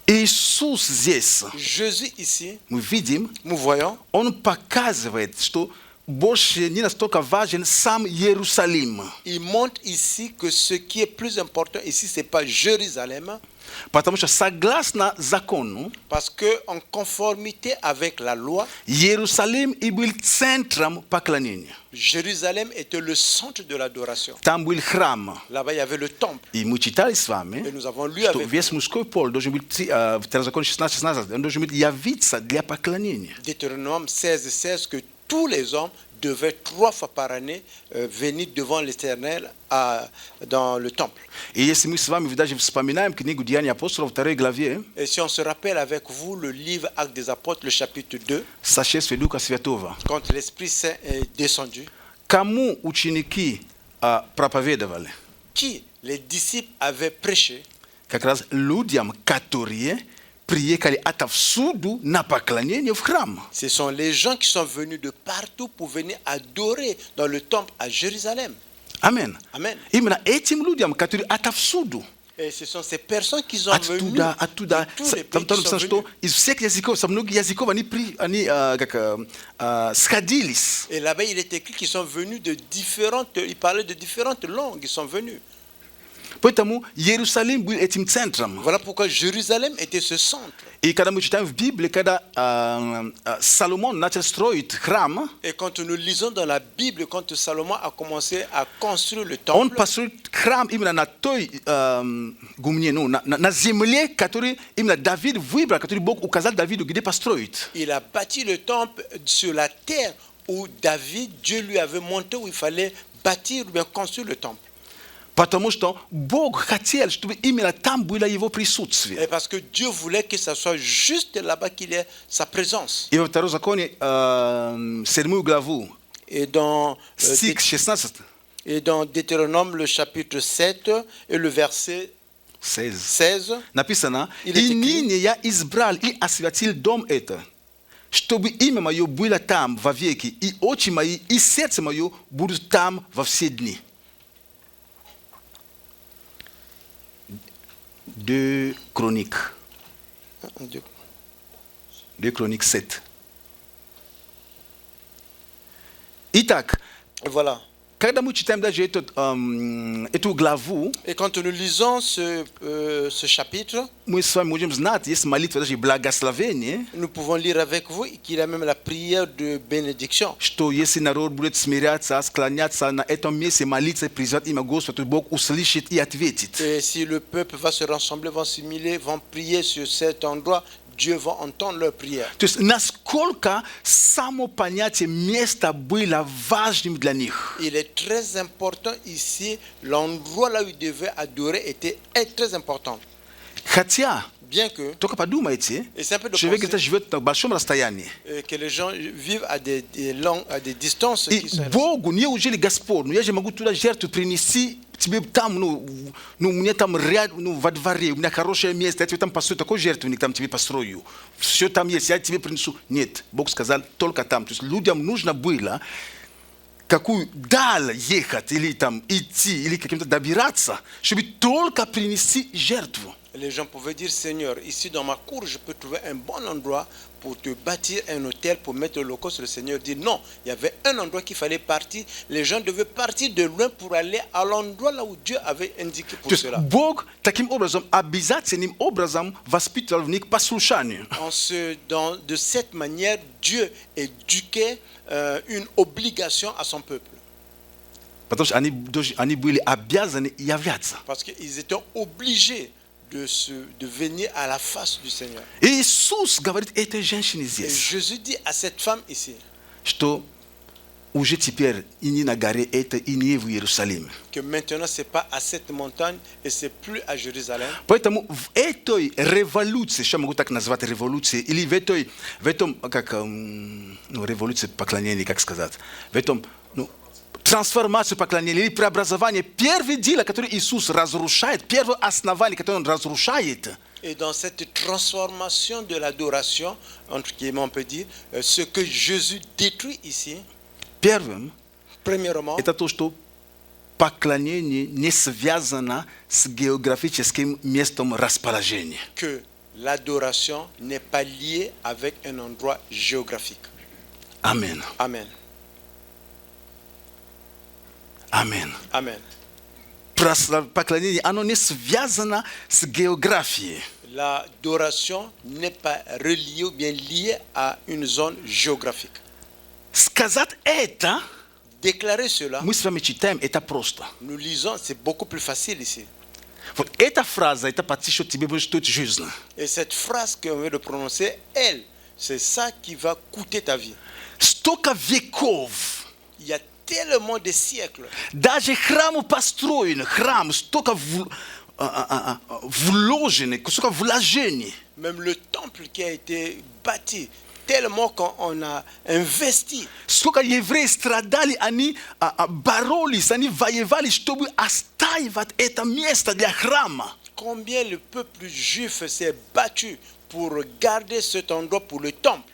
Иисус здесь, Jésus ici, мы видим, nous voyons, Он показывает, что больше не настолько важен сам Иерусалим. il montre ici que ce qui est plus important ici, ce n'est pas Jérusalem, Потому что согласно закону, parce que en conformité avec la loi, Иерусалим и был центром поклонения. Jérusalem était le centre de l'adoration. Там был храм. Là-bas, il y avait le temple. И мы читали с вами, Et nous avons lu что avec весь мужской пол должен быть, Второзаконие 16:16, он должен быть явиться для поклонения. Deutéronome 16:16 que tous les hommes devaient 3 fois par année venir devant l'Éternel dans le temple. И если мы с вами даже вспоминаем книгу Деяний апостолов, 2 главе, Et si on se rappelle avec vous le livre Actes des Apôtres, le chapitre 2, сошествие Духа Святого, quand l'Esprit Saint est descendu, кому ученики проповедовали? qui les disciples avaient prêché, Как раз людям, которые приехали отовсюду на поклонение в храм. ce sont les gens qui sont venus de partout pour venir adorer dans le temple à Jérusalem. Амин. Amen. Именно этим людям, которые отовсюду, Et ce sont ces personnes qui sont venues, оттуда, de tous les там pays qui написано, sont что venus. из всех языков, со многих языков они сходились. Et là-bas, il est écrit qu'ils sont venus de différentes, ils parlaient de différentes langues, ils sont venus. Поэтому Иерусалим был этим центром. Voilà pourquoi Jérusalem était ce centre. И когда мы читаем в Библии, когда Соломон начал строить храм, Et quand nous lisons dans la Bible, quand Salomon a commencé à construire le он temple, построил храм именно на той гумне, ну, на земле, который именно Давид выбрал, который Бог указал Давиду, где построить. il a bâti le temple sur la terre où David, Dieu lui avait montré où il fallait bâtir ou bien construire le temple. Потому что Бог хотел, чтобы именно там было Его присутствие. Et parce que Dieu voulait que ça soit juste là-bas qu'il ait sa présence. И во Второзаконие 7 главу, Et dans, стих 16, et dans Deutéronome, le chapitre 7 et le verset 16, написано, Il «И est écrit, ныне я избрал и освятил дом это, чтобы имя мое было там во веки, и очи мои, и сердце мое будут там во все дни». 2 Chroniques 7. Итак, Et voilà. когда мы читаем даже эту главу, Et quand nous lisons ce chapitre, мы с вами можем знать, есть молитва даже благословение, nous pouvons lire avec vous qu'il y a même la prière de bénédiction. что если народ будет смиряться, склоняться на этом месте, молиться и призывать имя Господа, то Бог услышит и ответит. Et si le peuple va se rassembler, vont s'humilier, vont prier sur cet endroit, Dieu va entendre leur prière. То есть насколько само понятие места было важным для них. Il est très important ici, l'endroit là où ils devaient adorer était très important. Хотя, Bien que, только подумайте, et c'est un peu de человек где-то penser, живет на большом расстоянии. que les gens vivent à des distances И qui sont... Богу, неужели Господь, я же могу туда жертву принести, тебе там, мне там рядом, во дворе, у меня хорошее место, я тебе там построю такой жертвенник, там тебе построю. Все там есть, я тебе принесу. Нет, Бог сказал, только там. То есть людям нужно было какую даль ехать, или там идти, или каким-то добираться, чтобы только принести жертву. Les gens pouvaient dire, Seigneur, ici dans ma cour, je peux trouver un bon endroit pour te bâtir un hôtel, pour mettre le locaux. Le Seigneur dit non, il y avait un endroit qu'il fallait partir. Les gens devaient partir de loin pour aller à l'endroit là où Dieu avait indiqué pour То есть cela. Бог таким образом, обязательным образом воспитывал в них послушание. De cette manière, Dieu éduquait une obligation à son peuple. Потому что они были обязаны являться. Parce qu'ils étaient obligés de venir à la face du Seigneur. И Иисус говорит этой женщине Et здесь, Jésus dit à cette femme ici что уже теперь и не на горе это, и не в Иерусалиме. que maintenant c'est pas à cette montagne et c'est plus à Jérusalem. Поэтому в этой революции, что я могу так назвать революцией, или в этом как, революции поклонения, как сказать, в этом, трансформацию поклонения или преобразование, первое дело, которое Иисус разрушает, первое основание, которое Он разрушает. Et dans cette transformation de l'adoration, entre guillemets on peut dire, ce que Jésus détruit ici, Первым, premièrement, это то, что поклонение не связано с географическим местом расположения. que l'adoration n'est pas liée avec un endroit géographique. Амен. Amen. Амен. Amen. Поклонение, оно не связано с географией. L'adoration n'est pas reliée ou bien liée à une zone géographique. Сказать это, Déclarer cela, мы с вами читаем, это просто. nous lisons, c'est beaucoup plus facile ici. Вот эта фраза, это почти что тебе будет стоить жизнь. Et cette phrase qu'on vient de prononcer, elle, c'est ça qui va coûter ta vie. Столько веков, Il y a tellement de siècles. даже храм построен, храм, столько вложено, столько вложений. Même le temple qui a été bâti, tellement qu'on a investi. Сколько евреи страдали, они боролись, они воевали, чтобы отстаивать это место для храма. Combien le peuple juif s'est battu pour garder cet endroit pour le temple.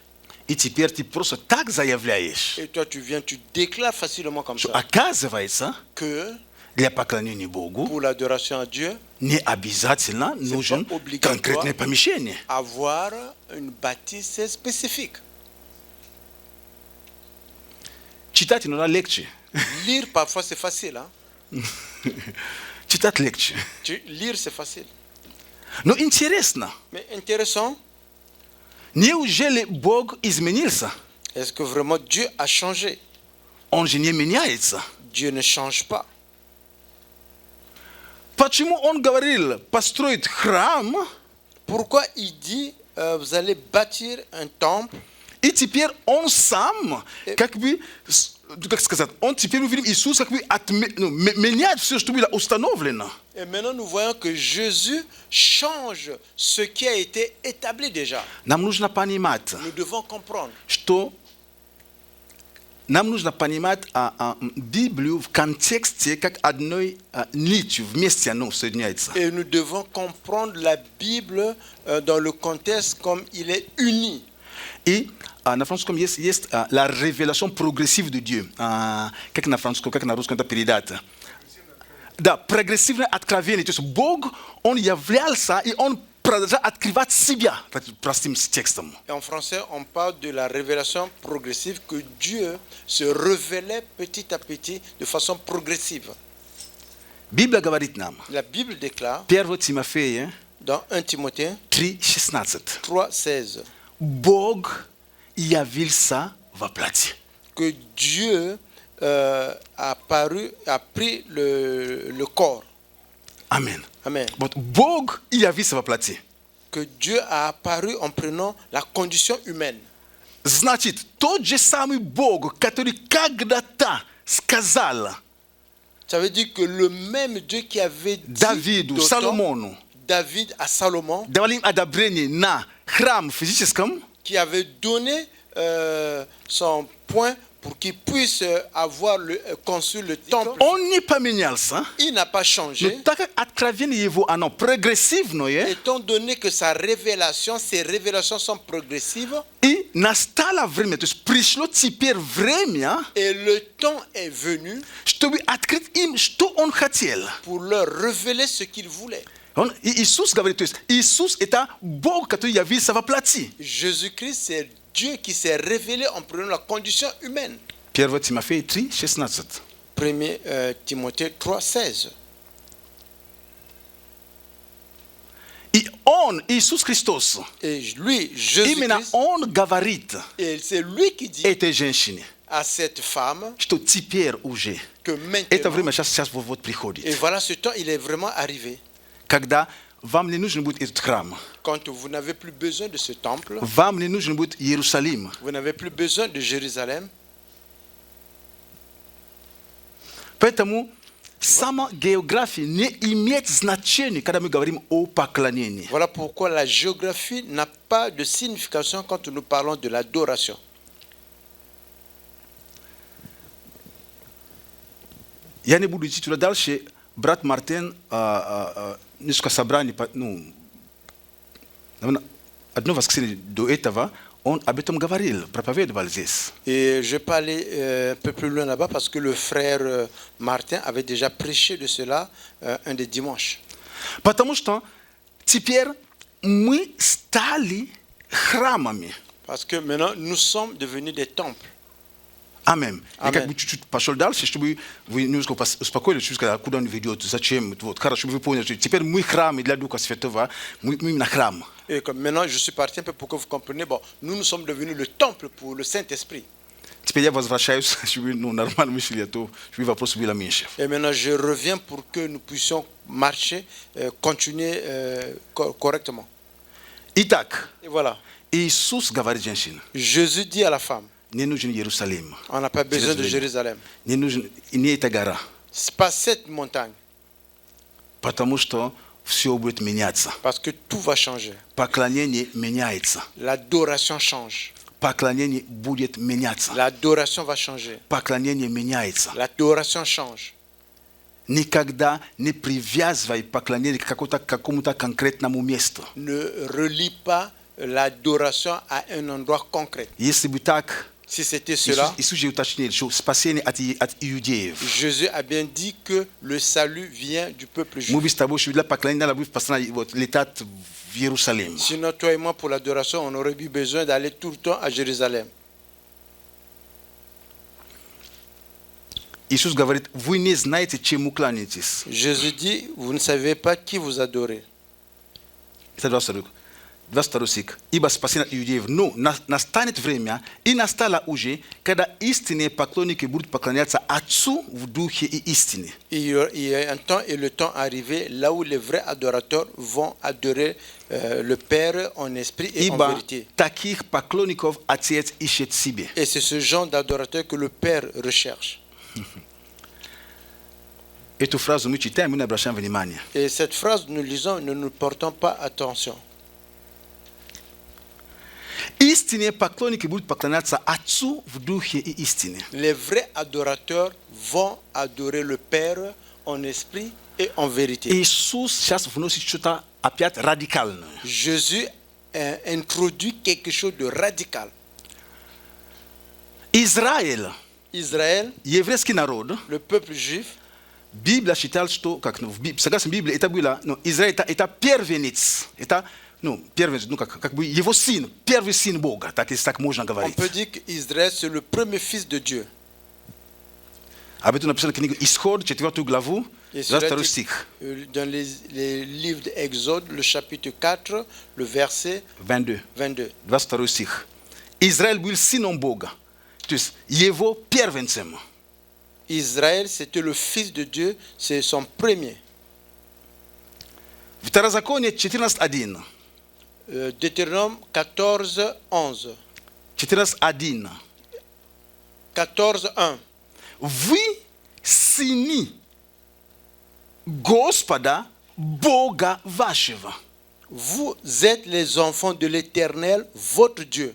И теперь ты просто так заявляешь, Et toi, tu viens, tu déclares facilement comme что ça оказывается, que для поклонения Богу pour l'adoration à Dieu, не обязательно нужен конкретное помещение. avoir une bâtisse spécifique. Читать иногда легче. Lire, parfois, c'est facile. Hein? Читать легче. Lire, c'est facile. Но интересно, Mais intéressant, неужели Бог изменился? est-ce que vraiment Dieu a changé? Он же не меняется. Dieu ne change pas. Почему Он говорил построить храм, Pourquoi il dit, vous allez bâtir un temple, и теперь Он сам, как сказать, Он теперь, мы видим, Иисус как бы меняет все, что было установлено. et maintenant nous voyons que Jésus change ce qui a été établi déjà. Нам нужно понимать, Nous devons comprendre что нам нужно понимать Библию в контексте как одной нитью, вместе оно соединяется. et nous devons comprendre la Bible dans le contexte comme il est uni. И на французском есть la révélation progressive de Dieu. Как на французском, как на русском это передать? Да, прогрессивное откровение. То есть Бог, Он являлся, и Он продолжать открывать себя. Простым текстом. Et en français, on parle de la révélation progressive, que Dieu se révélait petit à petit de façon progressive. Библия говорит нам, La Bible déclare 1 Тимофея dans 1 Timothée 3:16. 3,16 Бог явился во плоти. que Dieu a pris le corps. Амен. Amen. Вот Бог явился во плоти. Que Dieu a apparu en prenant la condition humaine. Значит, тот же самый Бог, который когда-то сказал Ça veut dire que le même Dieu qui avait dit Давиду, d'autant, Соломону, David à Salomon, давал им одобрение на храм физическом, qui avait donné son point pour qu'il puisse avoir construit le temple, он не поменялся. il n'a pas Но changé. так как откровение его, оно прогрессивное, Étant donné que sa révélation, ses révélations sont progressives, и настало время, то есть пришло теперь время, et le temps est venu чтобы открыть им, что он хотел. pour leur révéler ce qu'il voulait. И Иисус говорит, то есть Иисус это Бог, который явился во плоти. Jésus-Christ, c'est Dieu qui s'est révélé en prenant la condition humaine. 1 Тимофея 3:16. 1 Timothée 3,16. И он, Иисус Христос, Et lui, именно Jésus-Christ, он говорит et c'est lui qui dit этой женщине, à cette femme что теперь уже que это maintenant, время сейчас вот et приходит, voilà ce temps, il est vraiment arrivé. когда вам не нужен будет этот храм, Quand vous n'avez plus besoin de ce temple, вам не нужен будет Иерусалим, vous n'avez plus besoin de Jérusalem. поэтому сама география не имеет значения, когда мы говорим о поклонении. Voilà pourquoi la géographie n'a pas de signification quand nous parlons de l'adoration. Я не буду идти туда дальше. Брат Мартин несколько собраний, наверное, одно воскресенье до этого, он об этом говорил, проповедовал здесь. Et je vais pas aller un peu plus loin là-bas parce que le frère Martin avait déjà prêché de cela un des dimanches. Потому что теперь мы стали храмами. Parce que maintenant, nous sommes devenus des temples. Амен. Я Амен. как бы чуть-чуть пошел дальше, чтобы вы немножко успокоились, куда он ведет, зачем, вот, хорошо, чтобы вы поняли, что теперь мы храмы для Духа Святого, мы именно храм. Et comme maintenant, je suis parti un peu pour que vous compreniez, bon, nous sommes devenus le temple pour le Saint-Esprit. Теперь я возвращаюсь, чтобы нормально мысли, а то чтобы вопрос был меньше. Et maintenant, je reviens pour que nous puissions marcher, continuer correctement. Итак, Et voilà. Иисус говорит женщине, Jésus dit à la femme, не нужен Иерусалим, on n'a pas besoin de Jérusalem. не нужен, не эта гора, C'est pas cette montagne, потому что все будет меняться. parce que tout va changer. Поклонение меняется. L'adoration change. Поклонение будет меняться. L'adoration va changer. Поклонение меняется. L'adoration change. Никогда не привязывай поклонение к какому-то конкретному месту. Ne relie pas l'adoration à un endroit concret. Если бы так, Si c'était cela, Иисус же уточнил, что спасение от иудеев. Jésus a bien dit que le salut vient du peuple Мы бы juif. с тобой, что для поклонения надо будет постоянно вот, летать в Иерусалим. Sinon, toi et moi, pour l'adoration, on aurait eu besoin d'aller tout le temps à Jérusalem. Иисус говорит, вы не знаете, чему кланяетесь. Jésus dit, vous ne savez pas qui vous adorez. Это 22 стих. Ибо спасение от иудеев. Но настанет время, и настало уже, когда истинные поклонники будут поклоняться Отцу в духе и истине. Il y a un temps et le temps arrivé là où les vrais adorateurs vont adorer le Père en esprit et en Ибо vérité. таких поклонников Отец ищет себе. Et c'est ce genre d'adorateur que le Père recherche. Эту фразу мы читаем, мы не обращаем внимания. Et cette phrase, nous lisons, nous ne portons pas attention. Истинные поклонники будут поклоняться Отцу в духе и истине. Les vrais adorateurs vont adorer le Père en esprit et en vérité. Иисус сейчас вносит что-то опять радикальное. Jésus introduit quelque chose de radical. Израиль, Israël, еврейский народ, le peuple juif, Biblia czytał, jak no, согласно Библии, это было, no, Израиль это первенец, это, ну, первенец, ну, как бы его сын, первый сын Бога, так, если так можно On говорить. peut dire qu'Israël, c'est le premier fils de Dieu. Об этом написано в книге Исход, 4 главу, Et cela 22 dit, стих, dans les livres d'Exode, le chapitre 4, le verset 22, 22. 22 стих. Израиль был сыном Бога, то есть его первенцем. Israël, c'était le fils de Dieu, c'est son premier. Второзаконие 14.1. Deutéronome 14, 11. 14.1. 14, 1. Вы сыны Господа Бога вашего. Vous êtes les enfants de l'Éternel, votre Dieu.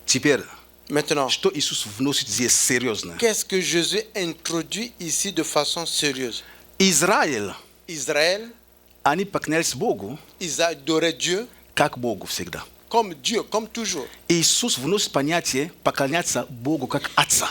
Теперь, Maintenant, что Иисус вносит здесь серьезно? qu'est-ce que Jésus introduit ici de façon sérieuse? Израиль, Israël, они поклонялись Богу, ils adoraient Dieu как Богу всегда. comme Dieu, comme toujours. Иисус вносит понятие поклоняться Богу как Отца.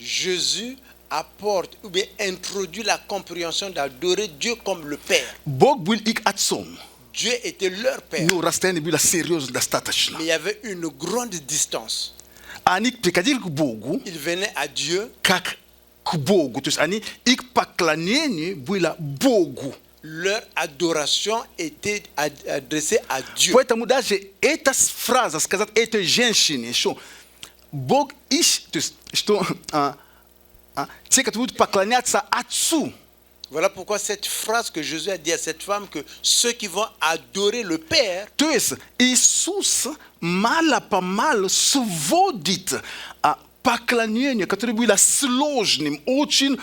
Jésus apporte ou bien introduit la compréhension d'adorer Dieu comme le Père. Бог был их отцом, Dieu était leur Père, но расстояние было серьезно достаточно. mais il y avait une grande distance. Они приходили к Богу Ils venaient à Dieu, как к Богу, то есть они, их поклонение было Богу. leur adoration était adressée à Dieu. Поэтому даже эта фраза, сказать этой женщине, что Бог ищет, то есть, что те, которые будут поклоняться Отцу, Voilà pourquoi cette phrase que Jésus a dit à cette femme, que ceux qui vont adorer le Père, то есть Иисус мало-помалу сводит поклонение, которое было сложным, очень,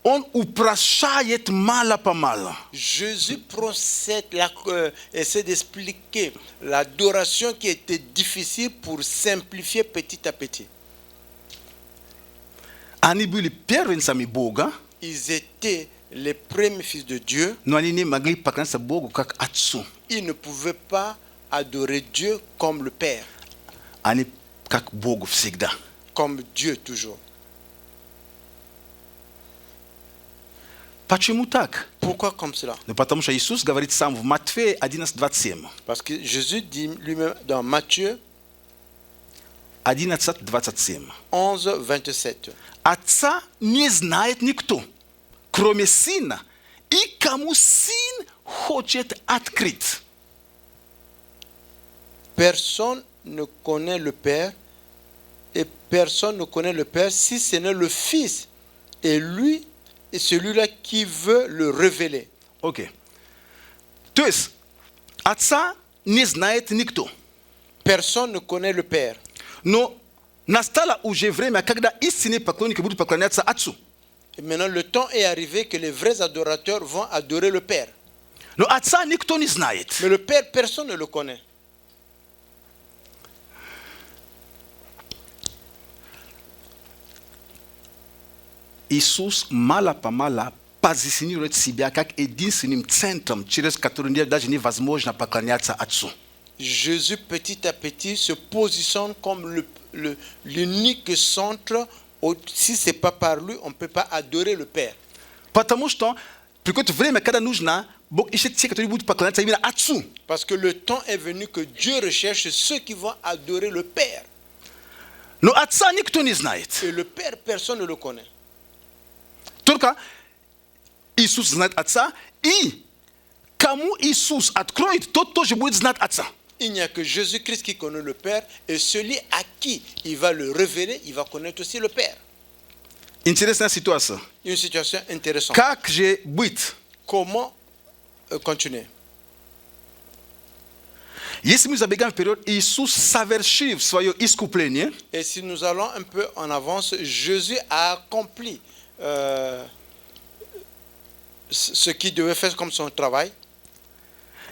он упрощает мало-помалу. Jésus essaie d'expliquer l'adoration qui était difficile pour simplifier petit à petit. Они были первенцами Бога, Ils étaient les premiers fils de Dieu. но они не могли поклоняться Богу как Отцу. Ils ne pouvaient pas adorer Dieu comme le Père, Они как Богу всегда. comme Dieu toujours. Почему так? Pourquoi comme cela? Ну, потому что Иисус говорит сам в Матфея 11:27. Parce que Jésus dit lui-même dans Matthieu 11:27. 11, 27. Отца не знает никто, кроме Сына, и кому Сын хочет открыть. Personne ne connaît le Père et personne ne connaît le Père si ce n'est le Fils et lui et celui-là qui veut le révéler. Окей. То есть Отца не знает никто. Personne ne connaît le Père. Но настало уже время, когда истинные поклонники будут поклоняться Отцу. Et maintenant, le temps est arrivé que les vrais adorateurs vont adorer le Père. Но Отца никто не знает. Mais le Père, personne ne le connaît. Иисус мало-помалу позиционирует себя как единственным центром, через который даже невозможно поклоняться Отцу. Jésus, petit à petit, se positionne comme l'unique centre. Si ce n'est pas par lui, on ne peut pas adorer le Père. Потому что приходит время, когда нужно, Бог ищет тех, которые будут поклоняться именно Отцу. Parce que le temps est venu que Dieu recherche ceux qui vont adorer le Père. Но Отца никто не знает. Et le Père, personne ne le connaît. Только Иисус знает Отца, и кому Иисус откроет, тот тоже будет знать Отца. Il n'y a que Jésus-Christ qui connaît le Père, et celui à qui il va le révéler, il va connaître aussi le Père. Интересная ситуация. Une situation intéressante. Как же быть? Comment continuer? Если мы забегаем вперед, Иисус, совершив свое искупление, Et si nous allons un peu en avance, Jésus a accompli ce qu'il devait faire comme son travail.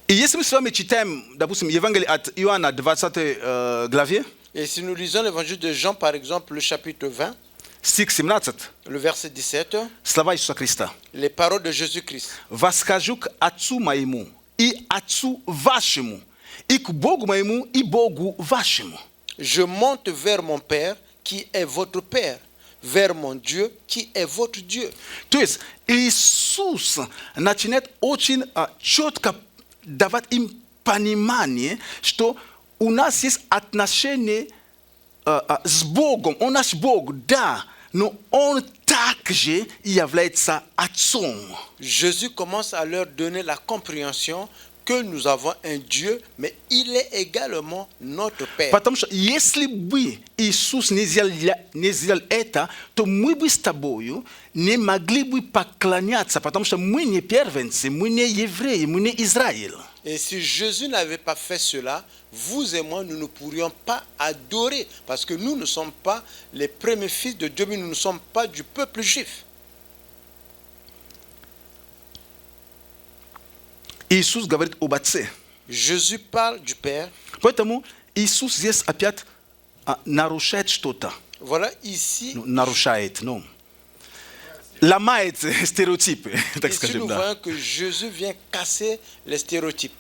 и если мы с вами читаем, допустим, Евангелие от Иоанна, 20 главе, Et si nous lisons l'évangile de Jean, par exemple, le chapitre 20, стих 17, le verset 17, слова Иисуса Христа. les paroles de Jésus-Christ. «Восхожу к Отцу моему и Отцу вашему, и к Богу моему и Богу вашему». Je monte vers mon Père, qui est votre Père, vers mon Dieu qui est votre Dieu. То есть Иисус начинает очень четко давать им понимание, что у нас есть отношения с Богом. Он наш Бог, да, но Он также является Отцом. Jésus commence à leur donner la compréhension que nous avons un Dieu, mais il est également notre Père. Потому что если бы Иисус не сделал это, то мы бы с тобою не могли бы поклоняться, потому что мы не первенцы, мы не евреи, мы не Израиль. Et si Jésus n'avait pas fait cela, vous et moi, nous ne pourrions pas adorer, parce que nous ne sommes pas les premiers fils de Dieu, mais nous ne sommes pas du peuple juif. Иисус говорит об Отце. Jésus parle du Père. Поэтому Иисус здесь опять нарушает что-то. Voilà ici, Нарушает, ну, ломает стереотипы, так ici скажем, nous да. voyons que Jésus vient casser les stéréotypes.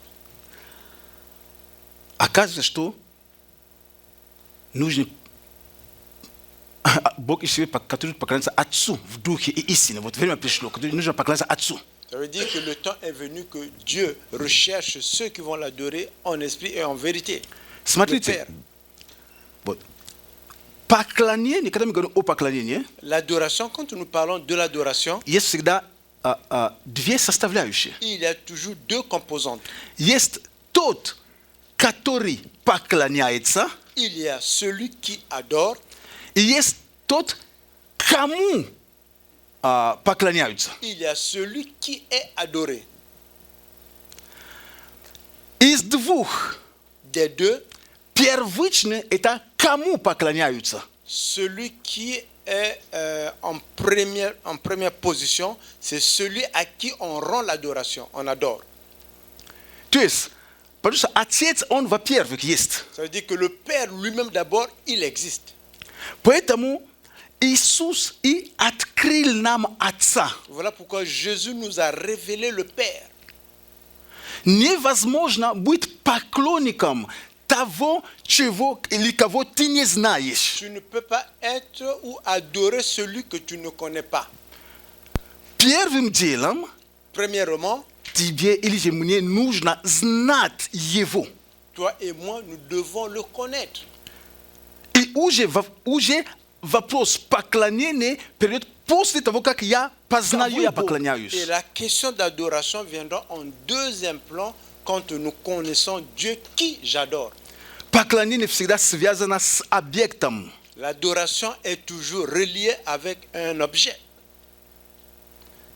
Оказывается, что нужно Бог и себе, который поклоняется Отцу в духе и истине. Вот время пришло, который нужно поклоняться Отцу. Ça veut dire que le temps est venu que Dieu recherche ceux qui vont l'adorer en esprit et en vérité. Le Смотрите, Père. вот, поклонение, когда мы говорим о поклонении, L'adoration, quand nous parlons de l'adoration, есть всегда две составляющие. il y a toujours deux composantes. Есть тот, который поклоняется, Il y a celui qui adore и есть тот, кому поклоняются. il y a celui qui est adoré. Из двух Des deux, первичный – это кому поклоняются. celui qui est en première position, c'est celui à qui on rend l'adoration, on adore. То есть, потому что Отец, Он, во-первых, есть. Ça veut dire que le Père lui-même d'abord, il existe. Поэтому Иисус и открыл нам Отца. Voilà pourquoi Jésus nous a révélé le Père. Невозможно быть поклонником того, чего или кого ты не знаешь. Tu ne peux pas être ou adorer celui que tu ne connais pas. Первым делом Premièrement, тебе или же мне нужно знать Его. toi et moi, nous devons le connaître. И уже вопрос поклонения перейдет после того, как я познаю, я поклоняюсь. Et la question d'adoration viendra en deuxième plan quand nous connaissons Dieu qui j'adore. Поклонение всегда связано с объектом. L'adoration est toujours reliée avec un objet,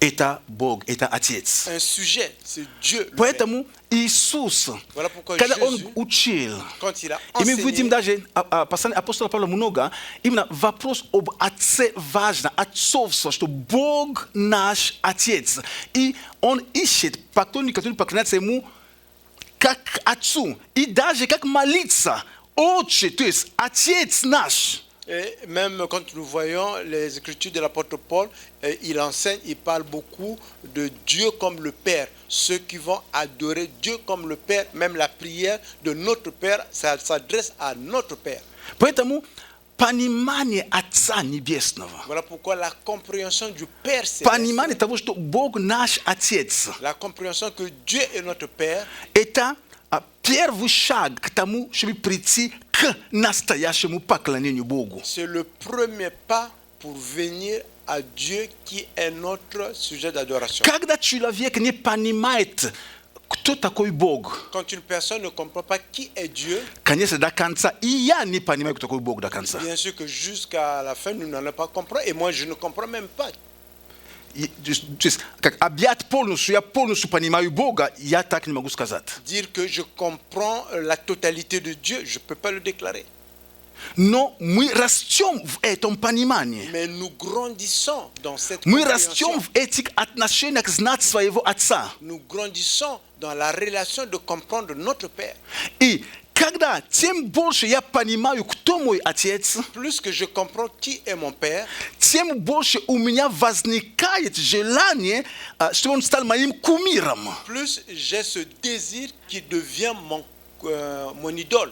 Это Бог, это Отец. un sujet, c'est Dieu. le Père. Поэтому Иисус, Voilà pourquoi когда Он Jésus, учил, quand il a и мы видим enseigné, даже, послание апостола Павла много, именно вопрос об Отце важно, отцовство, что Бог наш Отец. И Он ищет поклонника, который поклоняется Ему как Отцу. И даже как молиться, Отче, то есть Отец наш. et même quand nous voyons les écritures de l'apôtre Paul, il enseigne, il parle beaucoup de Dieu comme le Père. Ceux qui vont adorer Dieu comme le Père, même la prière de notre Père, ça s'adresse à notre Père. Поэтому понимание Отца Небесного, Voilà pourquoi la compréhension du Père понимание céleste, того, что Бог наш Отец, la compréhension que Dieu est notre Père, это первый шаг к тому, чтобы прийти к настоящему поклонению Богу. c'est le premier pas pour venir à Dieu qui est notre sujet d'adoration. Когда человек не понимает, кто такой Бог, Quand une personne ne comprend pas qui est Dieu, конечно, до конца, и я не понимаю, кто такой Бог до конца. bien sûr que jusqu'à la fin, nous n'allons pas comprendre. Et moi, je ne comprends même pas. То есть, как объять полностью, я полностью понимаю Бога, я так не могу сказать. Dire que je comprends la totalité de Dieu, je ne peux pas le déclarer. Но мы растем в этом понимании. Mais nous grandissons dans cette Мы compréhension. растем в этих отношениях знать своего Отца. Nous grandissons dans la relation de comprendre notre Père. И когда тем больше я понимаю, кто мой Отец, Plus que je comprends qui est mon Père, тем больше у меня возникает желание, чтобы он стал моим кумиром. plus j'ai ce désir qui devient mon idole.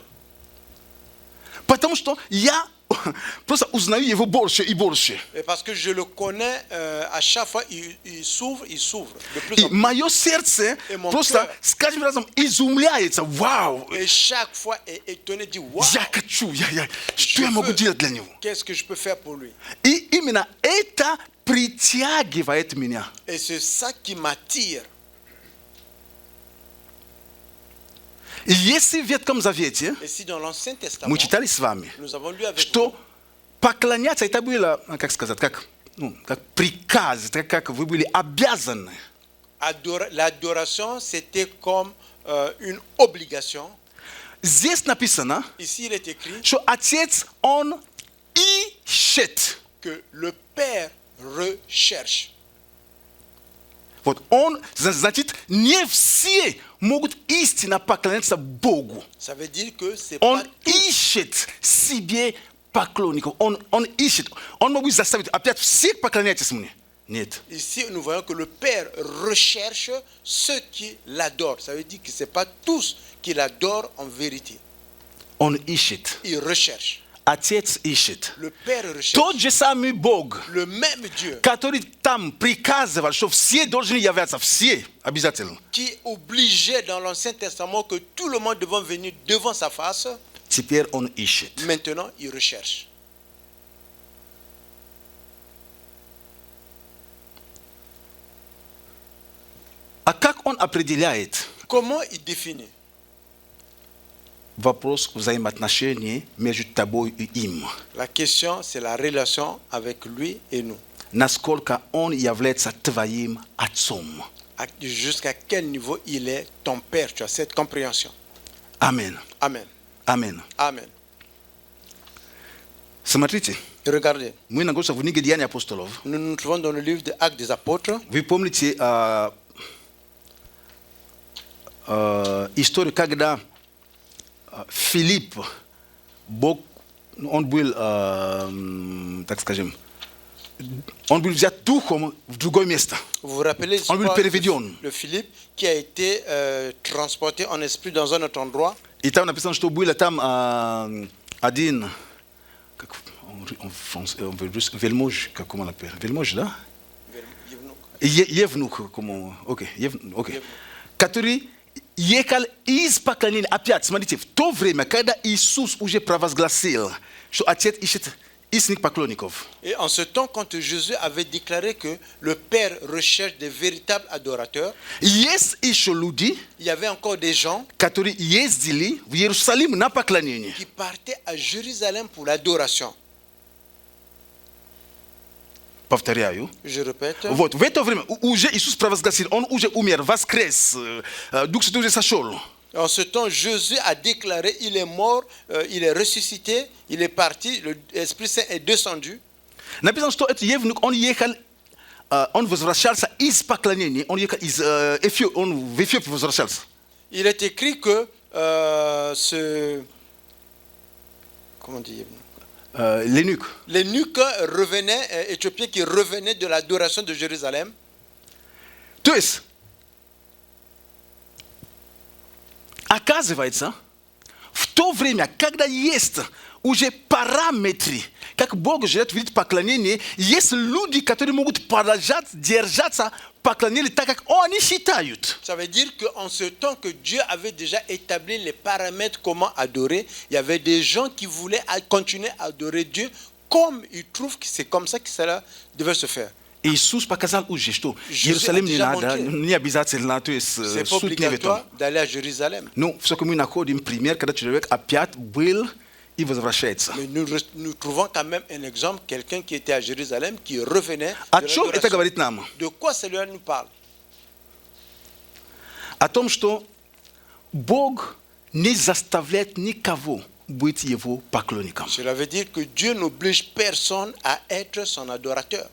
Потому что я просто узнаю его больше и больше. Et parce que je le connais, à chaque fois, il s'ouvre de plus И en plus. мое сердце И mon просто cœur. с каждым разом изумляется. Вау, Et chaque fois est étonné, dit waouh, я хочу, что я могу делать для него? qu'est-ce que je peux faire pour lui? И именно это притягивает меня. Et c'est ça qui m'attire. И если в Ветхом Завете, Et si dans l'Ancien Testament, мы читали с вами, nous avons lu avec vous, что поклоняться, это было, как сказать, как приказ, как вы были обязаны. l'adoration, c'était comme une obligation. Здесь написано, Ici, il est écrit что Отец, Он ищет. que le Père recherche. Вот Он, значит, не все могут истинно поклоняться Богу. Ça veut dire que c'est Он pas tous. ищет себе поклонников. Он ищет. Он может заставить опять всех поклоняйтесь мне. Нет. Ici, nous voyons que le Père recherche ceux qui l'adorent. Ça veut dire que ce n'est pas tous qui l'adorent en vérité. Он ищет. Il recherche. Отец ищет. Le Père recherche. Тот же самый Бог, Le même Dieu который там приказывал, что все должны являться, все обязательно. qui obligeait dans l'Ancien Testament que tout le monde devait venir devant sa face, Теперь Он ищет. maintenant il recherche. А как Он определяет Comment il définit? вопрос взаимоотношений между тобой и им? La question, c'est la relation avec lui et nous. Насколько Он является твоим отцом? Jusqu'à quel niveau il est ton Père? Tu as cette compréhension. Аминь. Amen. Аминь. Amen. Смотрите, Et regardez, мы находимся в книге Деяний апостолов. nous nous trouvons dans le livre des Actes des Apôtres. Вы помните историю, когда Филипп, Бог, он был, так скажем, он был взят духом в другое место. Vous vous rappelez On lui l'histoire переведен. de Philippe qui a été transporté en esprit dans un autre endroit. И там написано, что было там один, как вельмож, как он appelle, вельмож, да? Евнух, окей, который ехал из поклонения. Опять, смотрите, в то время, когда Иисус уже провозгласил, что Отец ищет истинных поклонников, Et en ce temps, quand Jésus avait déclaré que le Père recherche des véritables adorateurs, есть еще люди, il y avait encore des gens которые ездили в Иерусалим на поклонение. qui partaient à Jérusalem pour l'adoration. Повторяю. Je répète, Вот, в это время уже Иисус провозгласил, Он уже умер, воскрес, Дух Святой уже сошел. en ce temps, Jésus a déclaré, il est mort, il est ressuscité, il est parti, l'Esprit Saint est descendu. Написано, что этот евнух, он ехал, он возвращался из поклонения, он ехал из Эфиопии, он в Эфиопию возвращался. Il est écrit que comment on dit, L'énuque. l'eunuque revenait, éthiopien qui revenait de l'adoration de Jérusalem. То есть, оказывается, в то время, когда есть уже параметры, как Бог желает видеть поклонение, есть люди, которые могут продолжать держаться поклонения так, как они считают. Ça veut dire qu'en ce temps que Dieu avait déjà établi les paramètres comment adorer, il y avait des gens qui voulaient continuer à adorer Dieu comme ils trouvent que c'est comme ça que cela devait se faire. Иисус показал уже, что Иерусалим не надо, не обязательно, то есть C'est pas суть не в obligatoire этом. d'aller à Jérusalem. Ну, все-таки мы находим пример, когда человек опять был и возвращается. Mais nous trouvons quand même un exemple, quelqu'un qui était à Jérusalem, qui revenait О de чем это l'adoration. говорит нам? De quoi celui-là nous parle? О том, что Бог не заставляет никого быть его поклонником. Cela veut dire que Dieu n'oblige personne à être son adorateur.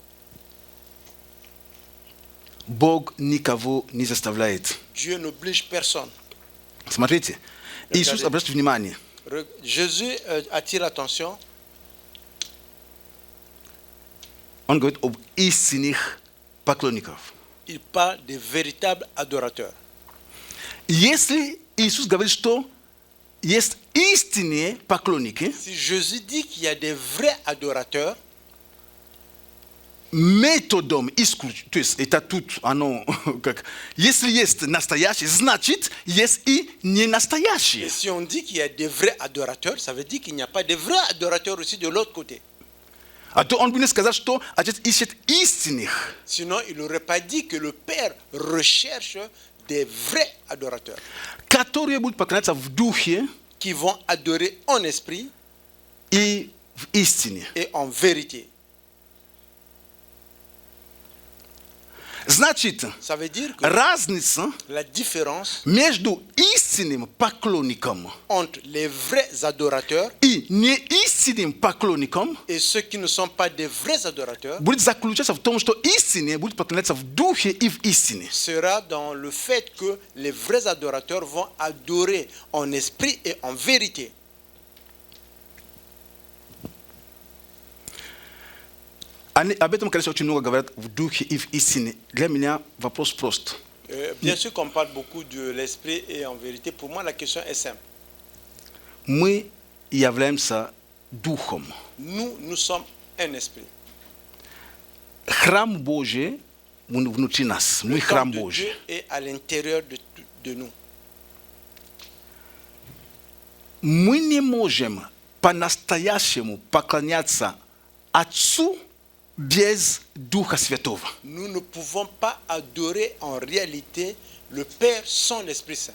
Бог никого не заставляет. Dieu n'oblige personne. Смотрите, Иисус, обратите внимание, Jésus attire l'attention. Он говорит об истинных поклонников. Il parle des véritables adorateurs. Если Иисус говорит, что jest istnie поклонники, Si Jésus dit qu'il y a des vrais adorateurs, методом то есть это тут оно как, если есть настоящий, значит есть и не et настоящие. si on dit qu'il y a des vrais adorateurs, ça veut dire qu'il n'y a pas de vrais adorateurs aussi de l'autre côté. А то он бы не сказал, что отец ищет истинных. Sinon, il n'aurait pas dit que le Père recherche des vrais adorateurs Которые будут поклоняться в духе qui vont adorer en esprit и в истине. et en vérité. Значит, Ça veut dire que разница la différence между истинным поклонником entre les vrais adorateurs и неистинным поклонником et ceux qui ne sont pas des vrais adorateurs будет заключаться в том, что истинные будут поклоняться в духе и в истине. sera dans le fait que les vrais adorateurs vont adorer en esprit et en vérité. Они об этом, конечно, очень много говорят в духе и в истине. Для меня вопрос прост. Bien sûr qu'on parle beaucoup de l'esprit et en vérité. Pour moi, la question est simple. Мы являемся духом. Nous sommes un esprit. Храм Божий внутри нас. Мы Le храм temple de Божий. Dieu est à l'intérieur de nous. Мы не можем по-настоящему поклоняться Отцу без Духа Святого. Nous ne pouvons pas adorer en réalité le Père sans l'Esprit Saint.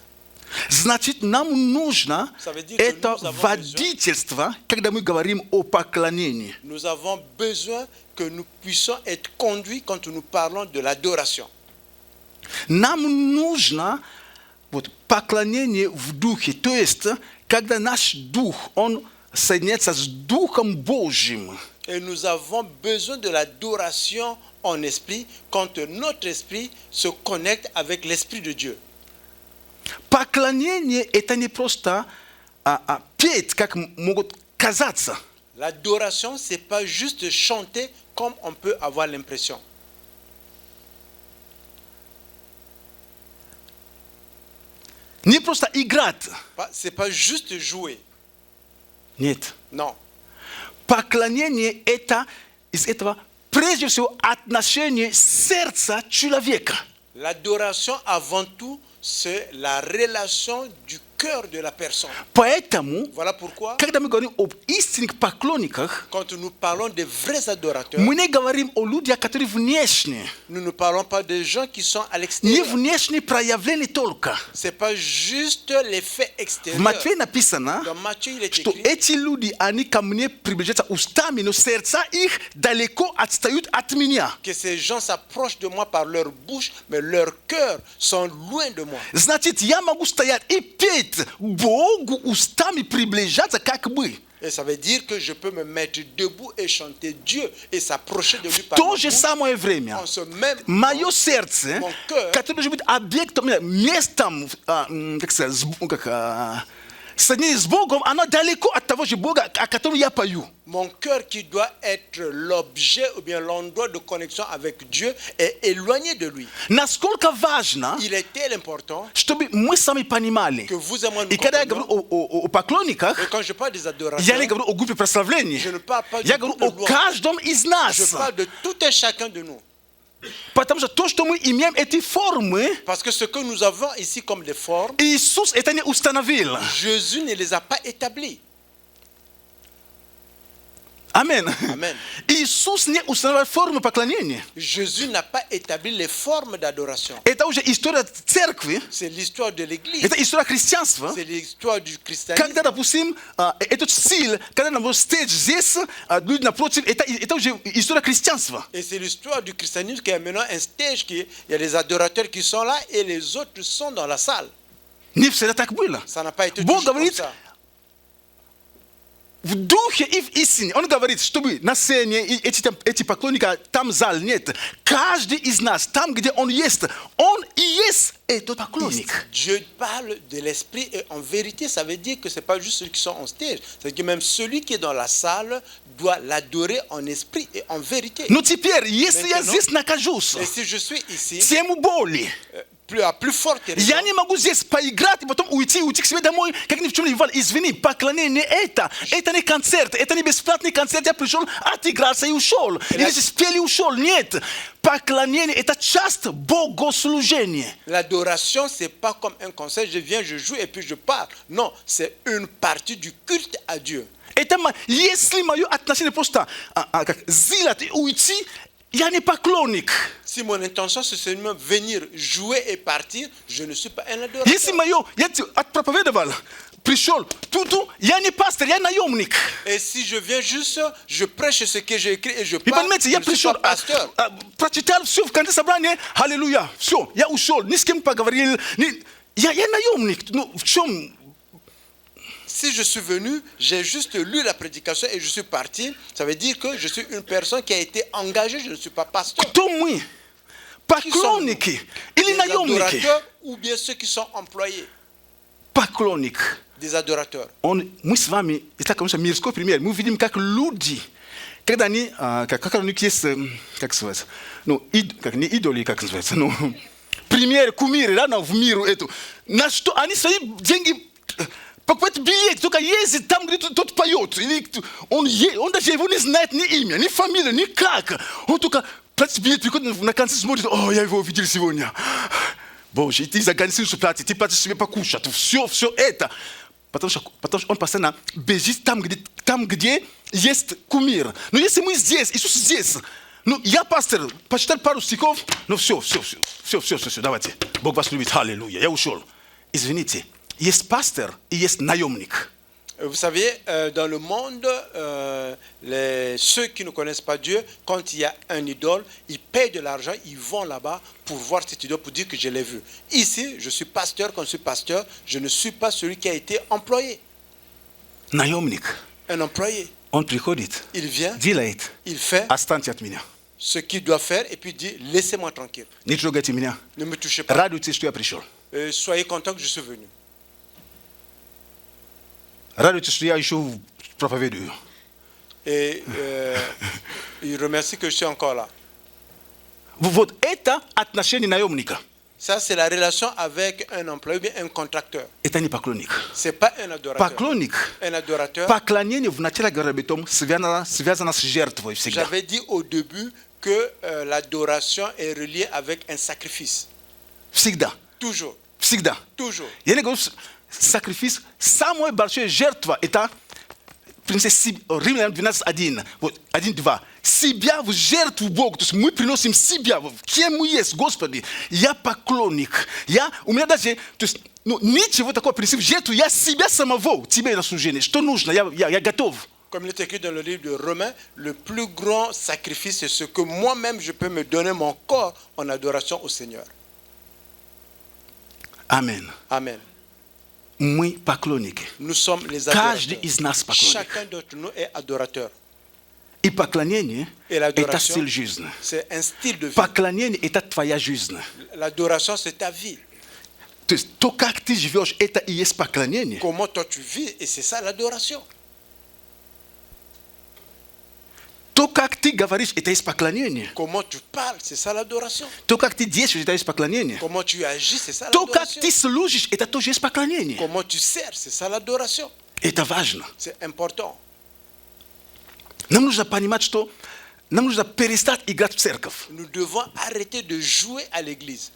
Значит, нам нужно Ça veut dire que это nous avons водительство, когда мы говорим о поклонении. Nous avons besoin que nous puissions être conduits quand nous parlons de l'adoration. Нам нужно вот, поклонение в духе, то есть, когда наш дух, он соединяется с Духом Божьим. Et nous avons besoin de l'adoration en esprit quand notre esprit se connecte avec l'Esprit de Dieu. Поклонение – это не просто петь, как могут казаться. L'adoration, ce n'est pas juste chanter comme on peut avoir l'impression. Не просто играть. Ce n'est pas juste jouer. Нет. Non. Поклонение – это из этого прежде всего отношение сердца человека. L'adoration, avant tout, c'est la relation du cœur de la personne. Поэтому, Voilà pourquoi, когда мы говорим об истинных поклонниках, quand nous parlons des vrais adorateurs, мы не говорим о людях, которые внешне. nous ne parlons pas des gens qui sont à Не l'extérieur. внешние проявления только. Ce n'est pas juste l'effet В extérieur. Матфея написано, Dans Matthieu, il est что écrit эти люди, они ко мне приближаются устами, но сердца их далеко отстают от меня. que ces gens s'approchent de moi par leur bouche, mais leurs cœurs sont loin de moi. Значит, я могу стоять и петь Богу устами, приближаться как бы. Et ça veut dire que je peux me mettre debout et chanter Dieu et s'approcher de lui В par то ma же bouche. самое время En ce même мое temps, сердце, Mon cœur. которое должно быть объектом, местом, как сказать, соединение с Богом, оно далеко от того же Бога, о котором я пою. mon cœur qui doit être l'objet ou bien l'endroit de connexion avec Dieu est éloigné de lui. Насколько важно, Il est tel important чтобы мы сами понимали. que vous et moi nous И когда я comprenions. говорю о поклонниках, Et quand je parle des я не adorateurs, говорю о группе прославления. je ne parle pas du Я groupe говорю de о louange. каждом из Je нас. parle de tout un chacun de nous. Потому что то, что мы имеем эти формы, Parce que ce que nous avons ici comme des formes, Иисус это не установил. Jésus ne les a pas établis. Аминь. Amen. Иисус не установил формы поклонения. Jésus n'a pas établi les formes d'adoration. Это уже история церкви, C'est l'histoire de l'Église. это история христианства. C'est l'histoire du christianisme. Когда, допустим, этот стиль, когда на стейдж здесь, люди напротив, это уже история христианства. Et c'est l'histoire du christianisme qui est maintenant un stage qui il y a des adorateurs qui sont là et les autres sont dans la salle. Не всегда так было. Ça n'a pas été Бог toujours comme говорит, ça. в духе и в истине. Он говорит, чтобы на сцене эти поклонники, там зал нет. Каждый из нас, там, где он есть этот поклонник. Dieu parle de l'esprit et en vérité, ça veut dire que ce n'est pas juste ceux qui sont en stage. C'est que même celui qui est dans la salle doit l'adorer en esprit et en vérité. Но теперь, если я Maintenant, здесь нахожусь, Et si je suis ici, тему боли, plus forte raison. Yani могу здесь поиграть, и потом уйти к себе домой, как ни в чем не бывало. Извини, поклонение не это. Это не концерт, это не бесплатный концерт. Я пришел, отыгрался и ушел. Или спел и ушел. Нет. Поклонение – это часть богослужения. L'adoration, c'est pas comme un concert, je viens, je joue et puis je pars. Non, c'est une partie du culte à Dieu. Это если мое отношение просто как зилат и уйти, я не поклонник. Si mon intention c'est seulement venir jouer et partir, je ne suis pas un adorateur. Если мое, я отпроповедовал, пришел, я не пастор, я наемник. Et si je viens juste, je prêche ce que j'ai écrit et je И pars, понимаете, je я ne suis пришел, pas pasteur. прочитал все в конце собрания, аллилуйя, все, я ушел, ни с кем поговорил, я наемник, ну в чем? Si je suis venu, j'ai juste lu la prédication et je suis parti, ça veut dire que je suis une personne qui a été engagée, je ne suis pas pasteur. Кто мы? Поклонники или Des наемники? adorateurs ou bien ceux qui sont employés, Поклонник. des adorateurs. Мы с вами, это, конечно, мирской пример, мы видим, как люди, когда они, как у них есть, как называется, ну, как не идоли, как называется, ну, примеры, кумиры, да, в миру эту, на что они свои деньги покупают билет, только ездит там, где тот поет. Или он даже его не знает ни имя, ни фамилию, никак. Он только платит билет, приходит на конце, смотрит, о, я его видел сегодня. Боже, и ты за гостиницу платишь, ты платишь себе покушать. Все это. Потому что он постоянно бежит там, где есть кумир. Но если мы здесь, Иисус здесь, ну, я пастор, почитал пару стихов, ну все, давайте. Бог вас любит, аллилуйя, я ушел. Извините. Есть пастор и есть наемник. Vous savez, dans le monde, ceux qui ne connaissent pas Dieu, quand il y a un idole, ils payent de l'argent, ils vont là-bas pour voir cet idole, pour dire que je l'ai vu. Ici, je suis pasteur, quand je suis pasteur, je ne suis pas celui qui a été employé. Наемник. Un employé. Он приходит, Il vient, делает, il fait останьте от меня. ce qu'il doit faire et puis dit, laissez-moi tranquille. Не трогайте меня. Ne me touchez pas. Радуйтесь, что я пришел. Soyez content que je suis venu. Радуйтесь, что я еще проповедую. Et il remercie que je suis encore là. Вот это отношение наемника. Ça, c'est la relation avec un employé ou bien un contracteur. Это не поклонник. Ce n'est pas un adorateur. Поклонник. Un adorateur. Поклонение в начале грабитом связано с жертвой всегда. J'avais dit au début que l'adoration est reliée avec un sacrifice. Всегда. Toujours. Всегда. Toujours. Я не говорю sacrifice. Самая большая жертва это Римлянам 12:1. Вот 1:2. Себя в жертву Богу. То есть мы приносим себя. Кем мы есть, Господи? Я поклонник. У меня даже, то есть, ничего такого принцип жертву. Я себя самого тебе на служение. Что нужно? Я готов. Comme il est écrit dans le livre de Romains, le plus grand sacrifice, c'est ce que moi-même je peux me donner mon corps en adoration au Seigneur. Amen. Amen. Мы поклонники. Nous sommes les Каждый adorateurs. из нас поклонник. Chacun d'entre nous est adorateur. И поклонение Et это l'adoration, стиль жизни. c'est un style de vie. Поклонение это твоя жизнь. L'adoration, c'est ta vie. То есть то, как ты живешь, это и есть поклонение. Comment toi tu vis, et c'est ça l'adoration. То, как ты говоришь, это есть поклонение. Comment tu parles, c'est ça l'adoration. То, как ты действуешь, это есть поклонение. Comment tu agis, c'est ça То, как l'adoration. ты служишь, это тоже есть поклонение. Comment tu sers, c'est ça l'adoration. Это важно. C'est important. Нам нужно понимать, что нам нужно перестать играть в церковь. Nous devons arrêter de jouer à l'église.